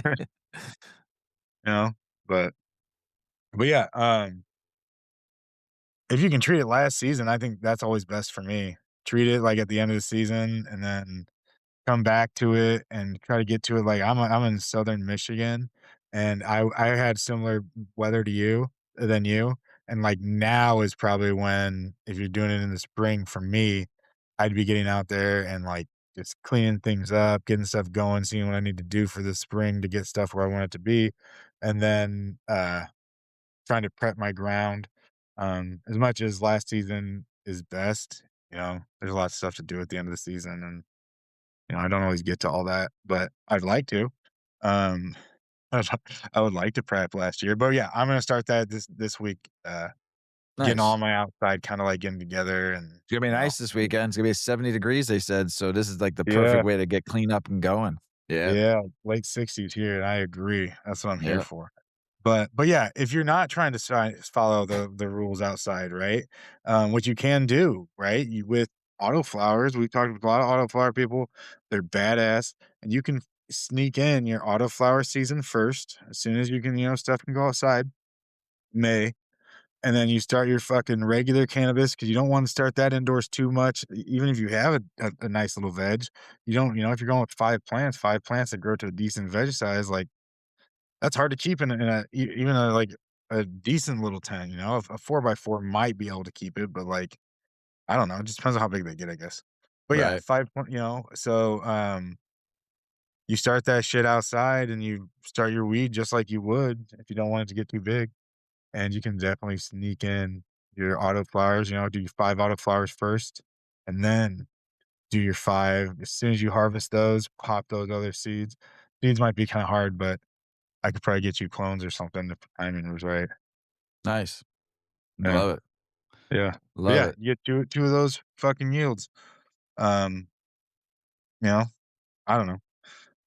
you know? But yeah, if you can treat it last season, I think that's always best for me. Treat it, at the end of the season and then come back to it and try to get to it, I'm in Southern Michigan, and I had similar weather to you than you, and, now is probably when if you're doing it in the spring, for me, I'd be getting out there and, just cleaning things up, getting stuff going, seeing what I need to do for the spring to get stuff where I want it to be, and then, trying to prep my ground. As much as last season is best, there's a lot of stuff to do at the end of the season, and I don't always get to all that, but I'd like to. Um, I would like to prep last year, but yeah, I'm gonna start that this week. Getting all Nice. my outside, kind of getting together, and It's gonna be nice this weekend. It's gonna be 70 degrees, they said, so this is, like, the yeah, perfect way to get clean up and going. Yeah. yeah, late 60s here, and I agree. That's what I'm here Yeah. for. But yeah, if you're not trying to follow the rules outside, right? What you can do, right? You with autoflowers, we've talked with a lot of autoflower people. They're badass, and you can sneak in your autoflower season first as soon as you can. Stuff can go outside. May and then you start your fucking regular cannabis because you don't want to start that indoors too much. Even if you have a nice little veg, you don't. If you're going with five plants that grow to a decent veg size, like that's hard to keep in even a like a decent little tent, a 4x4 might be able to keep it, but like, I don't know, it just depends on how big they get, I guess. But yeah, Right. 5 so, you start that shit outside and you start your weed just like you would if you don't want it to get too big, and you can definitely sneak in your autoflowers, do your 5 autoflowers first, and then do your 5 as soon as you harvest those, pop those other seeds. Seeds might be kinda hard, but I could probably get you clones or something if the timing was right. Nice. Yeah, Love it. yeah. But Love yeah, it. you get 2 of those fucking yields. Um, you know, I don't know.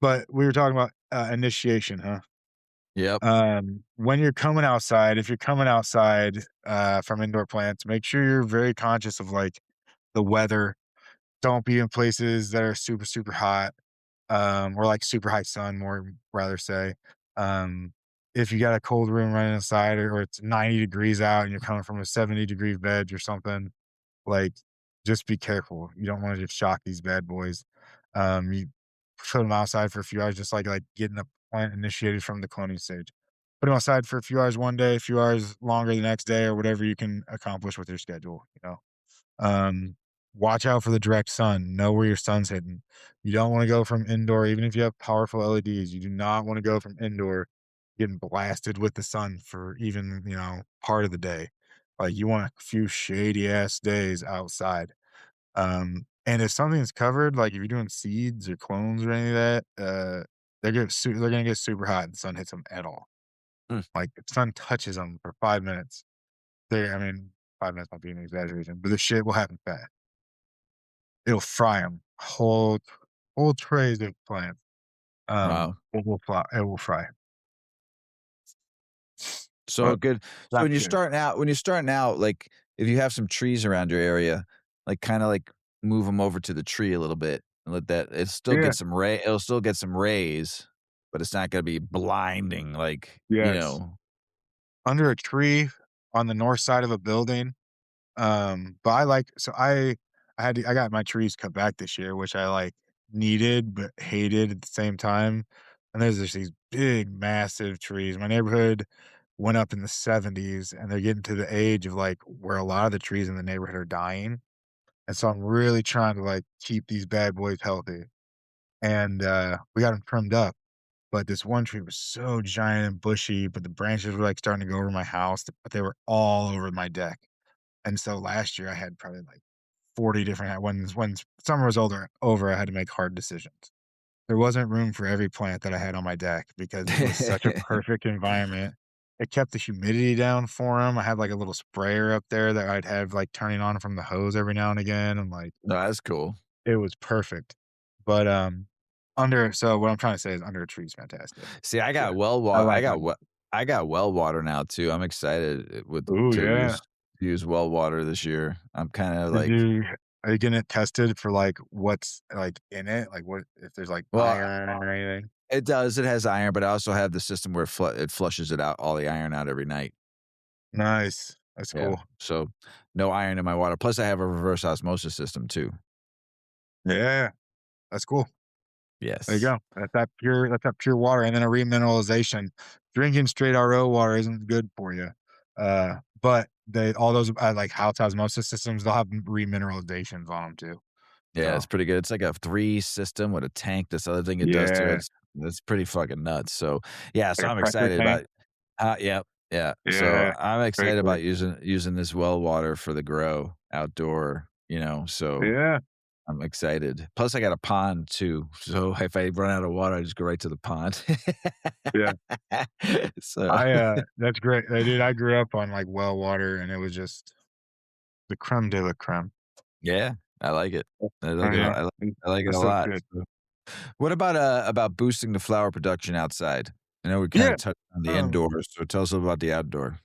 But we were talking about, initiation, huh? Yep. When you're coming outside, if you're coming outside, from indoor plants, make sure you're very conscious of, like, the weather. Don't be in places that are super, super hot, or, like, super high sun, more rather say. Um, if you got a cold room running inside or it's 90 degrees out and you're coming from a 70-degree veg or something, like, just be careful. You don't wanna just shock these bad boys. You put them outside for a few hours, just like getting a plant initiated from the cloning stage. Put them outside for a few hours one day, a few hours longer the next day, or whatever you can accomplish with your schedule, you know? Um, Watch out for the direct sun. Know where your sun's hitting. You don't wanna go from indoor, even if you have powerful LEDs, you do not wanna go from indoor getting blasted with the sun for even, part of the day. Like, you want a few shady ass days outside. And if something's covered, like if you're doing seeds or clones or any of that, they're gonna get super hot and the sun hits them at all. Mm. Like, the sun touches them for 5 minutes. I mean, 5 minutes might be an exaggeration, but the shit will happen fast. It'll fry them. Whole trays of plants. Wow. It will fry. So But good. So that's good. when you're starting out, like, if you have some trees around your area, like, kinda, like, move them over to the tree a little bit and let that Yeah. it'll still get some rays, but it's not gonna be blinding, like, Yes. Under a tree on the north side of a building. But I got my trees cut back this year, which I, like, needed but hated at the same time, and there's just these big, massive trees. My neighborhood went up in the '70s, and they're getting to the age of, like, where a lot of the trees in the neighborhood are dying, and so I'm really trying to, like, keep these bad boys healthy, and, we got them trimmed up, but this one tree was so giant and bushy, but the branches were, like, starting to go over my house, but they were all over my deck. And so last year I had probably like 40 different when summer was over, I had to make hard decisions. There wasn't room for every plant that I had on my deck because it was such a perfect environment. It kept the humidity down for them. I had like a little sprayer up there that I'd have like turning on from the hose every now and again, and like No, that's cool. it was perfect. But under so what I'm trying to say is under a tree is fantastic. See, Yeah. I like under. I got well water now too. I'm excited with Ooh, to yeah. use well water this year. I'm kinda Did like you Are you getting it tested for, like, what's, like, in it? Like, what if there's, like, well, iron or anything? it does, it has iron, but I also have the system where it flushes it out all the iron out every night. Nice. That's Yeah, cool. so no iron in my water, plus I have a reverse osmosis system too. Yeah, that's cool. There you Yes. go. That's that pure water, and then a remineralization. Drinking straight RO water isn't good for you. But all those, like, house osmosis systems, they'll have remineralizations on them too. Yeah, So, it's pretty good. It's like a 3 system with a tank, this other thing it does to yeah. it's pretty fucking nuts, so, yeah, so Like a I'm pressure excited tank? about yep, yeah, so Yeah. I'm Very excited cool. about using this well water for the grow outdoor, so Yeah. I'm excited. Plus I got a pond too, so if I run out of water, I just go right to the pond. Yeah. So, That's great. Dude, I grew up on, like, well water, and it was just the creme de la creme. yeah, I like it. Oh, I like it a yeah. I like it a That's so lot, good. so what about boosting the flower production outside? I know we kinda Yeah. touched on the Um, indoors, so tell us about the outdoor.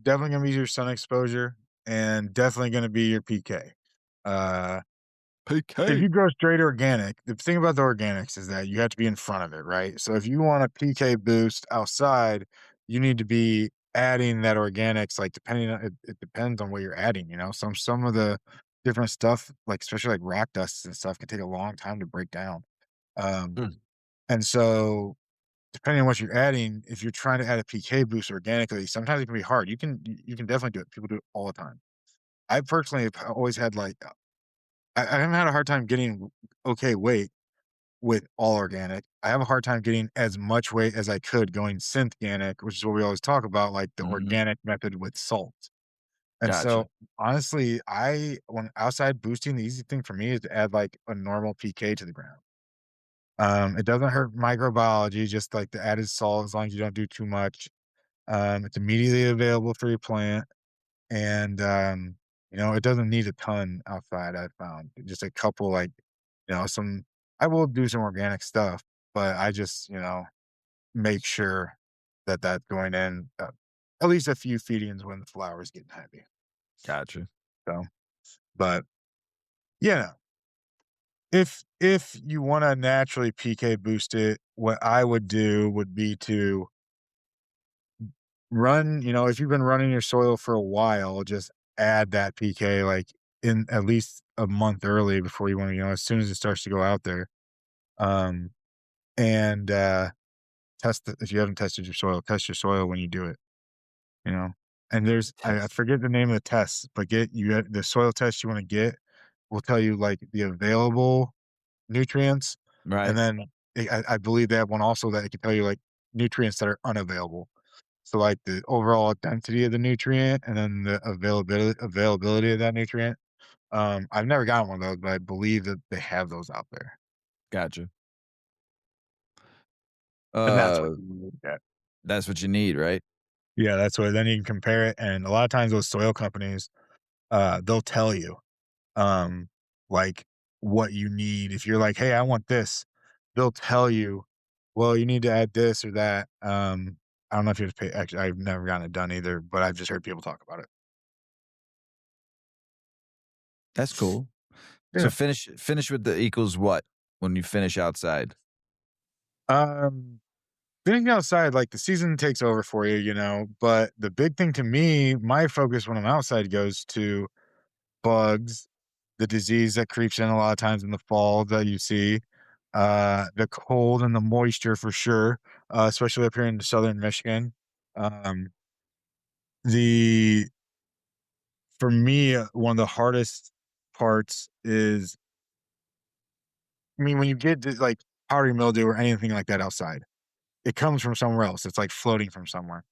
Definitely gonna be your sun exposure and definitely gonna be your PK. Uh, if PK. you go straight organic, the thing about the organics is that you have to be in front of it, right? So if you want a PK boost outside, you need to be adding that organics, like depending on it depends on what you're adding, you know. Some of the different stuff, like especially like rock dusts and stuff, can take a long time to break down. Um, Mm, and so depending on what you're adding, if you're trying to add a PK boost organically, sometimes it can be hard. You can definitely do it. People do it all the time. I personally have always had like I haven't had a hard time getting okay weight with all organic. I have a hard time getting as much weight as I could going synth-ganic, which is what we always talk about, like the mhm, organic method with salt. And gotcha, so honestly, when outside boosting, the easy thing for me is to add like a normal PK to the ground. It doesn't hurt microbiology, just like the added salt, as long as you don't do too much. It's immediately available for your plant, and, it doesn't need a ton outside, I've found. Just a couple, like, some I will do some organic stuff, but I just, make sure that that's going in, at least a few feedings when the flower's getting heavy. gotcha. So, but, yeah, if you wanna naturally PK boost it, what I would do would be to if you've been running your soil for a while, just add that PK like in at least a month early before you want to, as soon as it starts to go out there. Um, and test it if you haven't tested your soil, test your soil when you do it, you know. And I Test. forget the name of the test, but the soil test you want to get will tell you like the available nutrients. And Right, then I believe they have one also that it can tell you like nutrients that are unavailable. So, like, the overall density of the nutrient and then the availability of that nutrient. I've never gotten one of those, but I believe that they have those out there, gotcha. and that's what Uh, you look at. that's what you need, right? Yeah, that's what then you can compare it, and a lot of times those soil companies, they'll tell you, um, like, what you need. If you're like, "Hey, I want this," they'll tell you, "Well, you need to add this or that." I don't know if you have to pay actually, I've never gotten it done either, but I've just heard people talk about it. That's cool. So Yeah. finish with the equals what when you finish outside? Um Being outside, like, the season takes over for you, but the big thing to me, my focus when I'm outside goes to bugs, the disease that creeps in a lot of times in the fall that you see, the cold and the moisture for sure, especially up here in Southern Michigan. Um, the For me, one of the hardest parts is, I mean, when you get to, like, powdery mildew or anything like that outside, it comes from somewhere else, it's, like, floating from somewhere.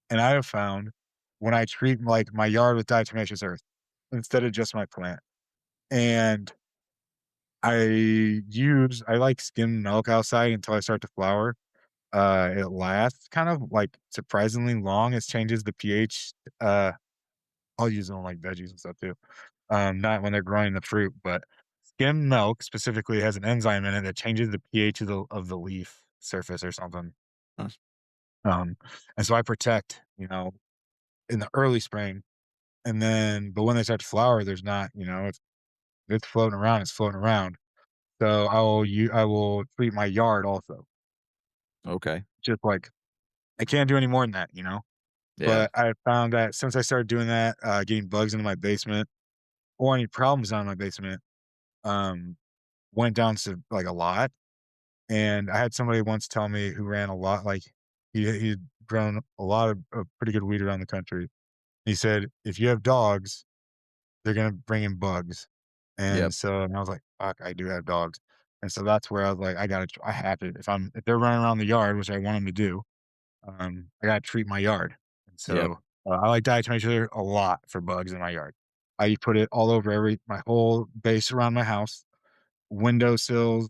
And I have found when I treat, like, my yard with diatomaceous earth instead of just my plant, and I like skim milk outside until I start to flower, it lasts kind of, like, surprisingly long. It changes the pH, uh, I'll use it on, like, veggies and stuff too, not when they're growing the fruit, but skim milk specifically has an enzyme in it that changes the pH of the leaf surface or something, Huh. um, and so I protect, in the early spring. And then but when they start to flower, there's not, it's floating around, it's floating around. So I will treat my yard also. Okay. Just like I can't do any more than that. Yeah. But I found that since I started doing that, getting bugs into my basement or any problems on my basement, um, went down to like a lot. And I had somebody once tell me who ran a lot, like he'd grown a lot of pretty good weed around the country. He said, if you have dogs, they're gonna bring in bugs, Yep. and I was like, "Fuck, I do have dogs." And so that's where I was like, I have to if they're running around the yard, which I want them to do, I gotta treat my yard." And Yep. so, I like diatomaceous a lot for bugs in my yard. I put it all over my whole base around my house, windowsills,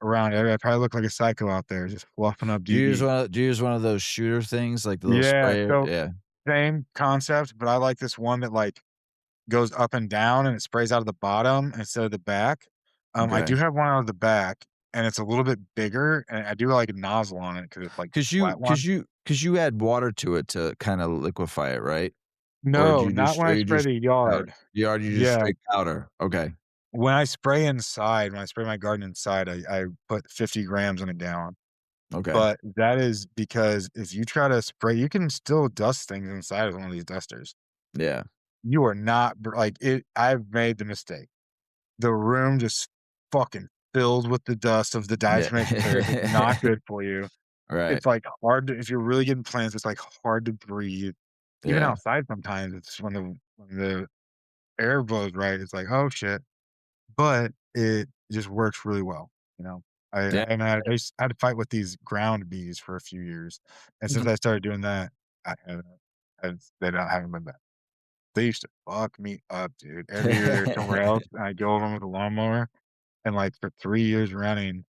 around every I probably look like a psycho out there just fluffing up DE. Do you use one of those shooter things, like the little Yeah, sprayer? so Yeah. same concept, but I like this one that, like, goes up and down and it sprays out of the bottom instead of the back. I Okay. do have one out of the back, and it's a little bit bigger, and I do like a nozzle on it because it's like the 'Cause you flat 'cause one. you 'cause you add water to it to kinda liquefy it, right? Or do No, you not just when or I you spray just the powder? yard. You just Yeah, straight powder? Okay. when I spray my garden inside, I put 50 grams in a gallon. Okay. But that is because if you try to spray you can still dust things inside of one of these dusters. Yeah. You are not like, it I've made the mistake. The room just fucking filled with the dust of the Yeah. diatomaceous earth. It's not good for you. Right. It's, like, hard to if you're really getting plants, it's, like, hard to breathe. Even Yeah. outside sometimes, it's when the air blows right, it's like, "Oh, shit." But it just works really well, you know? Yeah. I had to fight with these ground bees for a few years, and since Mhm. I started doing that, I haven't they don't haven't been bad. They used to fuck me up, dude. Every year they're somewhere else, and I go over 'em with a lawnmower, and, like, for 3 years running,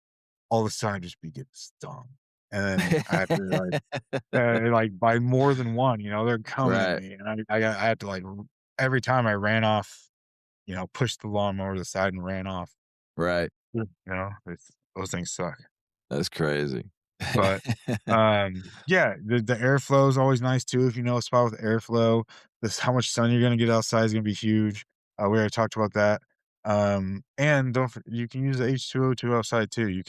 all of a sudden, I'd just be getting stung, and then I have to, like, by more than one, they're coming at Right. me, and I had to, like, r every time I ran off, pushed the lawnmower to the side and ran off. Right. It's those things suck. That's crazy. But, yeah, the airflow is always nice too if you know a spot with airflow. This how much sun you're gonna get outside is gonna be huge. We already talked about that. And don't for you can use the H2O2 outside too. You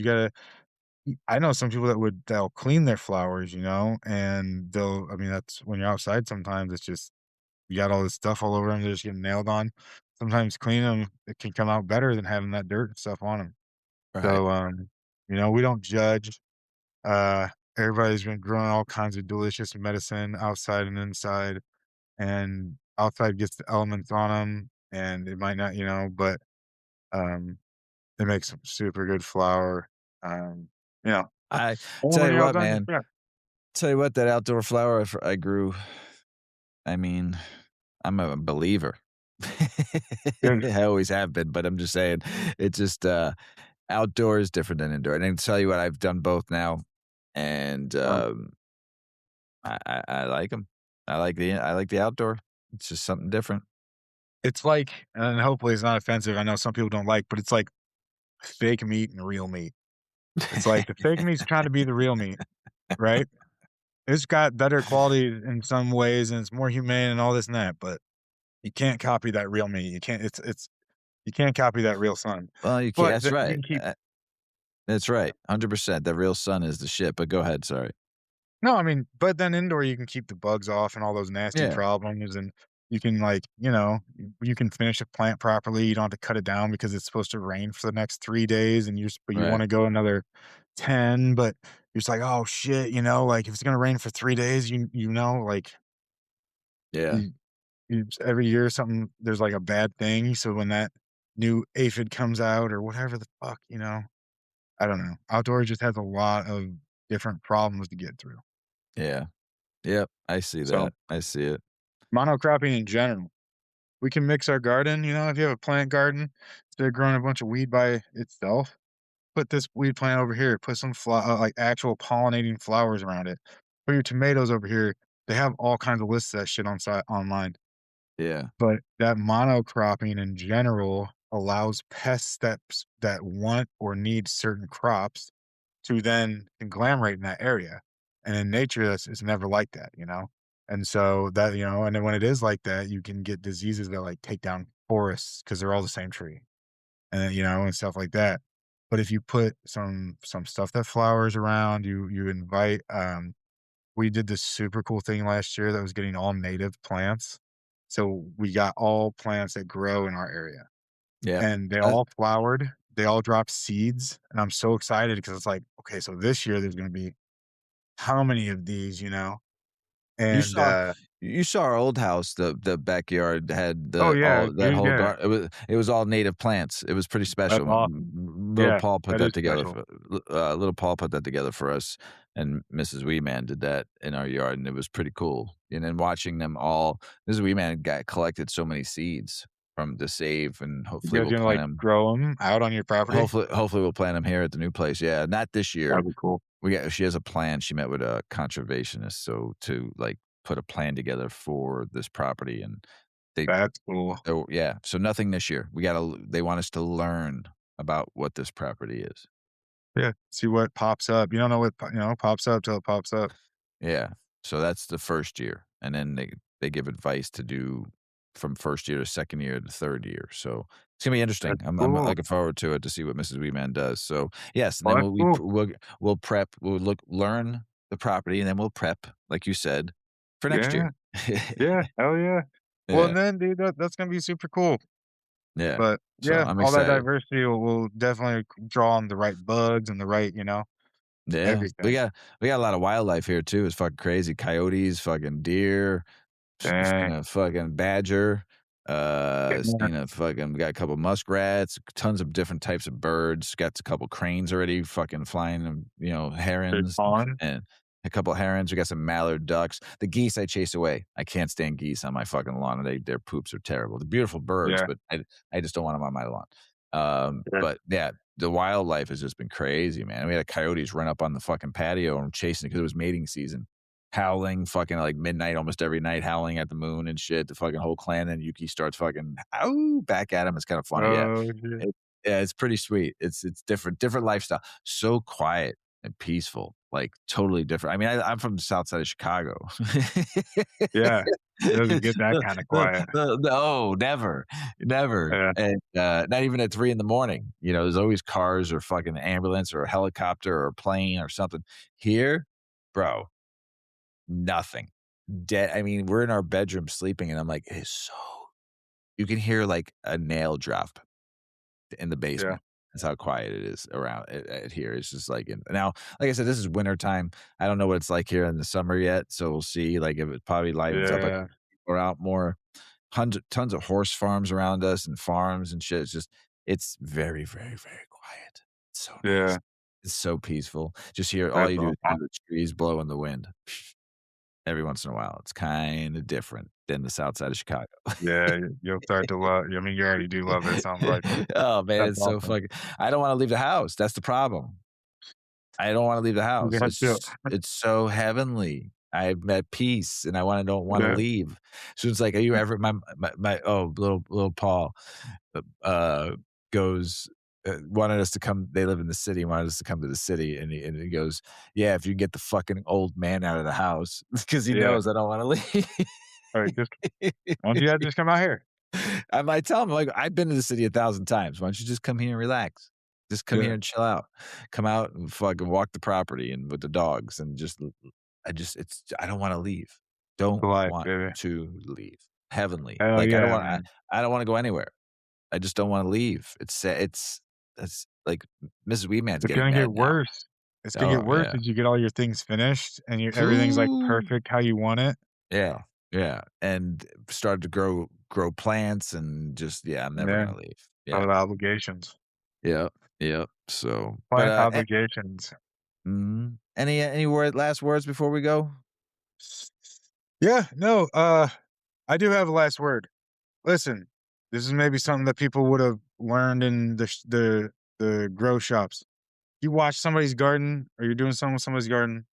gotta I know some people they'll clean their flowers, and I mean, that's when you're outside sometimes it's just you got all this stuff all over them, they're just getting nailed on. Sometimes cleaning them, it can come out better than having that dirt and stuff on them. Right. So, we don't judge. Uh, Everybody's been growing all kinds of delicious medicine outside and inside, and outside gets the elements on them, and it might not, but, um, it makes some super good flour. You know, I and tell when you you're what, outdone, man. yeah, Tell you what, that outdoor flower I grew, I mean, I'm a believer. good. I always have been, but I'm just saying, it's just, outdoor is different than indoor, and I can tell you what, I've done both now, and, Um, I like 'em. I like the outdoor. It's just something different. it's like and hopefully it's not offensive, I know some people don't like, but it's like fake meat and real meat. It's like the fake meat's trying to be the real meat, right? It's got better quality in some ways, and it's more humane and all this and that, but you can't copy that real meat. You can't it's you can't copy that real sun. Well, you can't But that's you right. can keep That's right, 100%. The real sun is the shit, but go ahead, sorry. no, I mean, but then indoor you can keep the bugs off and all those nasty Yeah, problems, and you can, like, you can finish a plant properly, you don't have to cut it down because it's supposed to rain for the next 3 days, and you right. wanna go another 10, but you're just like, "Oh, shit," like, if it's gonna rain for 3 days, like, Yeah, you every year something there's, like, a bad thing, so when that new aphid comes out or whatever the fuck, I don't know. Outdoors just has a lot of different problems to get through. yeah. Yep, I see So, that. I see it. monocropping in general. We can mix our garden, if you have a plant garden, instead of growing a bunch of weed by itself, put this weed plant over here, put some like, actual pollinating flowers around it. Put your tomatoes over here. They have all kinds of lists of that shit online. Yeah, But that monocropping in general allows pests that want or need certain crops to then conglomerate in that area. And in nature, it's never like that. And so and then when it is like that, you can get diseases that like take down forests because they're all the same tree, and stuff like that. But if you put some stuff that flowers around, you invite. We did this super cool thing last year that was getting all native plants. So we got all plants that grow in our area, yep. and they Uh, all flowered. They all dropped seeds, and I'm so excited because it's like, okay, so this year there's gonna be how many of these? you And, saw you saw our old house, the backyard had oh, the yeah, all that dude, whole yeah. It was all native plants. It was pretty That's special. awesome. Little Yeah, Paul put that that is together special. for little Paul put that together for us, and Mrs. Weedman did that in our yard, and it was pretty cool. And then watching them all Mrs. Weedman got collected so many seeds from to save, and You hopefully guys we'll gonna, plant like, them. grow them out on your property? Hopefully we'll plant them here at the new place. Yeah, not this year. That'd be cool. She has a plan. She met with a conservationist, so to, like, put a plan together for this property, and they That's cool. oh, yeah, so nothing this year. They want us to learn about what this property is. Yeah, see what pops up. You don't know what pops up till it pops up. Yeah. So that's the first year, and then they give advice to do from first year to second year to third year. So it's gonna be interesting. That's I'm cool. looking forward to it to see what Mrs. Weeman does. So yes, and Well, then that's cool. we'll prep. We'll learn the property, and then we'll prep, like you said, for next Yeah, year. yeah, hell yeah. Well, Yeah, and then, dude, that's gonna be super cool. yeah. But So yeah, I'm all that excited. diversity will definitely draw on the right bugs and the right, Yeah, everything. we got a lot of wildlife here too. It's fucking crazy. Coyotes, fucking deer, Dang. fucking badger, Yeah. fucking we got a couple muskrats, tons of different types of birds. Got a couple cranes already fucking flying, Big herons pond. and a couple herons. We got some mallard ducks. The geese I chase away. I can't stand geese on my fucking lawn. Their poops are terrible. They're beautiful birds, Yeah, but I just don't want them on my lawn. yeah. But yeah, the wildlife has just been crazy, man. We had coyotes run up on the fucking patio and chasing it because it was mating season, howling fucking like midnight almost every night, howling at the moon and shit. The fucking whole clan and Yuki starts fucking back at him. It's kind of funny. Yeah. Oh, yeah. Yeah, it's pretty sweet. It's different lifestyle. So quiet and peaceful, like totally different. I mean, I'm from the south side of Chicago. Yeah. It doesn't get that kinda quiet. No, never, never, Yeah, and, not even at 3 in the morning, there's always cars or fucking ambulance or a helicopter or a plane or something. Here, bro, nothing. Dead. I mean, we're in our bedroom sleeping, and I'm like, "It is so." You can hear, like, a nail drop in the yeah, basement. That's how quiet it is around at here. It's just like now, like I said, this is wintertime. I don't know what it's like here in the summer yet, so we'll see, like, if it probably livens up. I yeah, think people are out more. Tons of horse farms around us and farms and shit. It's very, very, very quiet. It's so nice. yeah. It's so peaceful. Just hear all That's you do is hear awesome. the trees blow in the wind every once in a while. It's kinda different than the south side of Chicago. Yeah, you'll start to love I mean, you already do love it, sounds like. Oh, man, That's it's so awesome. fucking I don't wanna leave the house. That's the problem. I don't wanna leave the You house. got to. It's so heavenly. I'm at peace, and I don't wanna Yeah, leave. So it's like, are you ever little Paul, uh, goes, wanted us to come they live in the city, wanted us to come to the city, and he goes, "Yeah, if you get the fucking old man out of the house," because he yeah. knows I don't wanna leave. Alright, just why don't you guys just come out here? I might tell him, like, "I've been to the city 1,000 times. Why don't you just come here and relax? Just come here Yeah, and chill out. Come out and fucking walk the property and with the dogs and just l I don't wanna leave. the Don't life, want baby. to leave. Heavenly. Hell Like, yeah, man. I don't wanna go anywhere. I just don't wanna leave. It's that's like, Mrs. Weeman's It's getting gonna get mad now. worse. It's gonna get Oh, worse yeah. as you get all your things finished and everything's, like, Ooh. perfect how you want it. Yeah, yeah, and started to grow plants and just yeah, I'm never Yeah, gonna leave. a Yeah. lot of obligations. Yep, yep. So, but, Plant obligations. any last words before we go? Yeah, no, I do have a last word. Listen, this is maybe something that people would have learned in the grow shops. You watch somebody's garden or you're doing something with somebody's garden,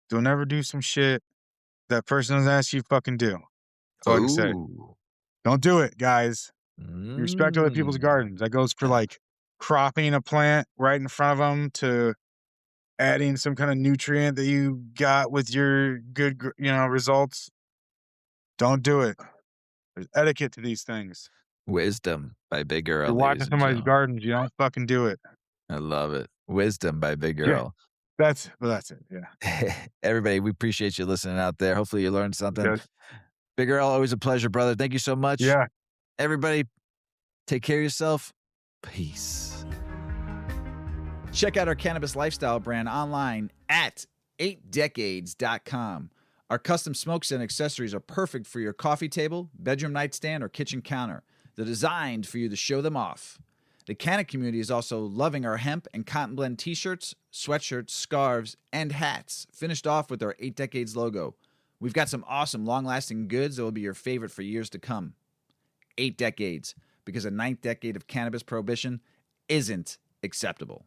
don't ever do some shit that person doesn't ask you to fucking do. That's all I can say. Oh. Don't do it, guys. You respect other people's Mm. gardens. That goes for like cropping a plant right in front of them to adding some kind of nutrient that you got with your good, results. Don't do it. There's etiquette to these things. Wisdom by Big You're Earl, watching ladies and somebody's gentlemen. gardens, you don't fucking do it. I love it. Wisdom by Big Yeah, Earl. that's it. Yeah. Everybody, we appreciate you listening out there. Hopefully you learned something. Yes. Big Earl, always a pleasure, brother. Thank you so much. Yeah. Everybody, take care of yourself. Peace. Check out our cannabis lifestyle brand online at 8decades.com. Our custom smokes and accessories are perfect for your coffee table, bedroom nightstand, or kitchen counter. They're designed for you to show them off. The Canna community is also loving our hemp and cotton blend t-shirts, sweatshirts, scarves, and hats, finished off with our 8 Decades logo. We've got some awesome long-lasting goods that will be your favorite for years to come. 8 Decades, because a ninth decade of cannabis prohibition isn't acceptable.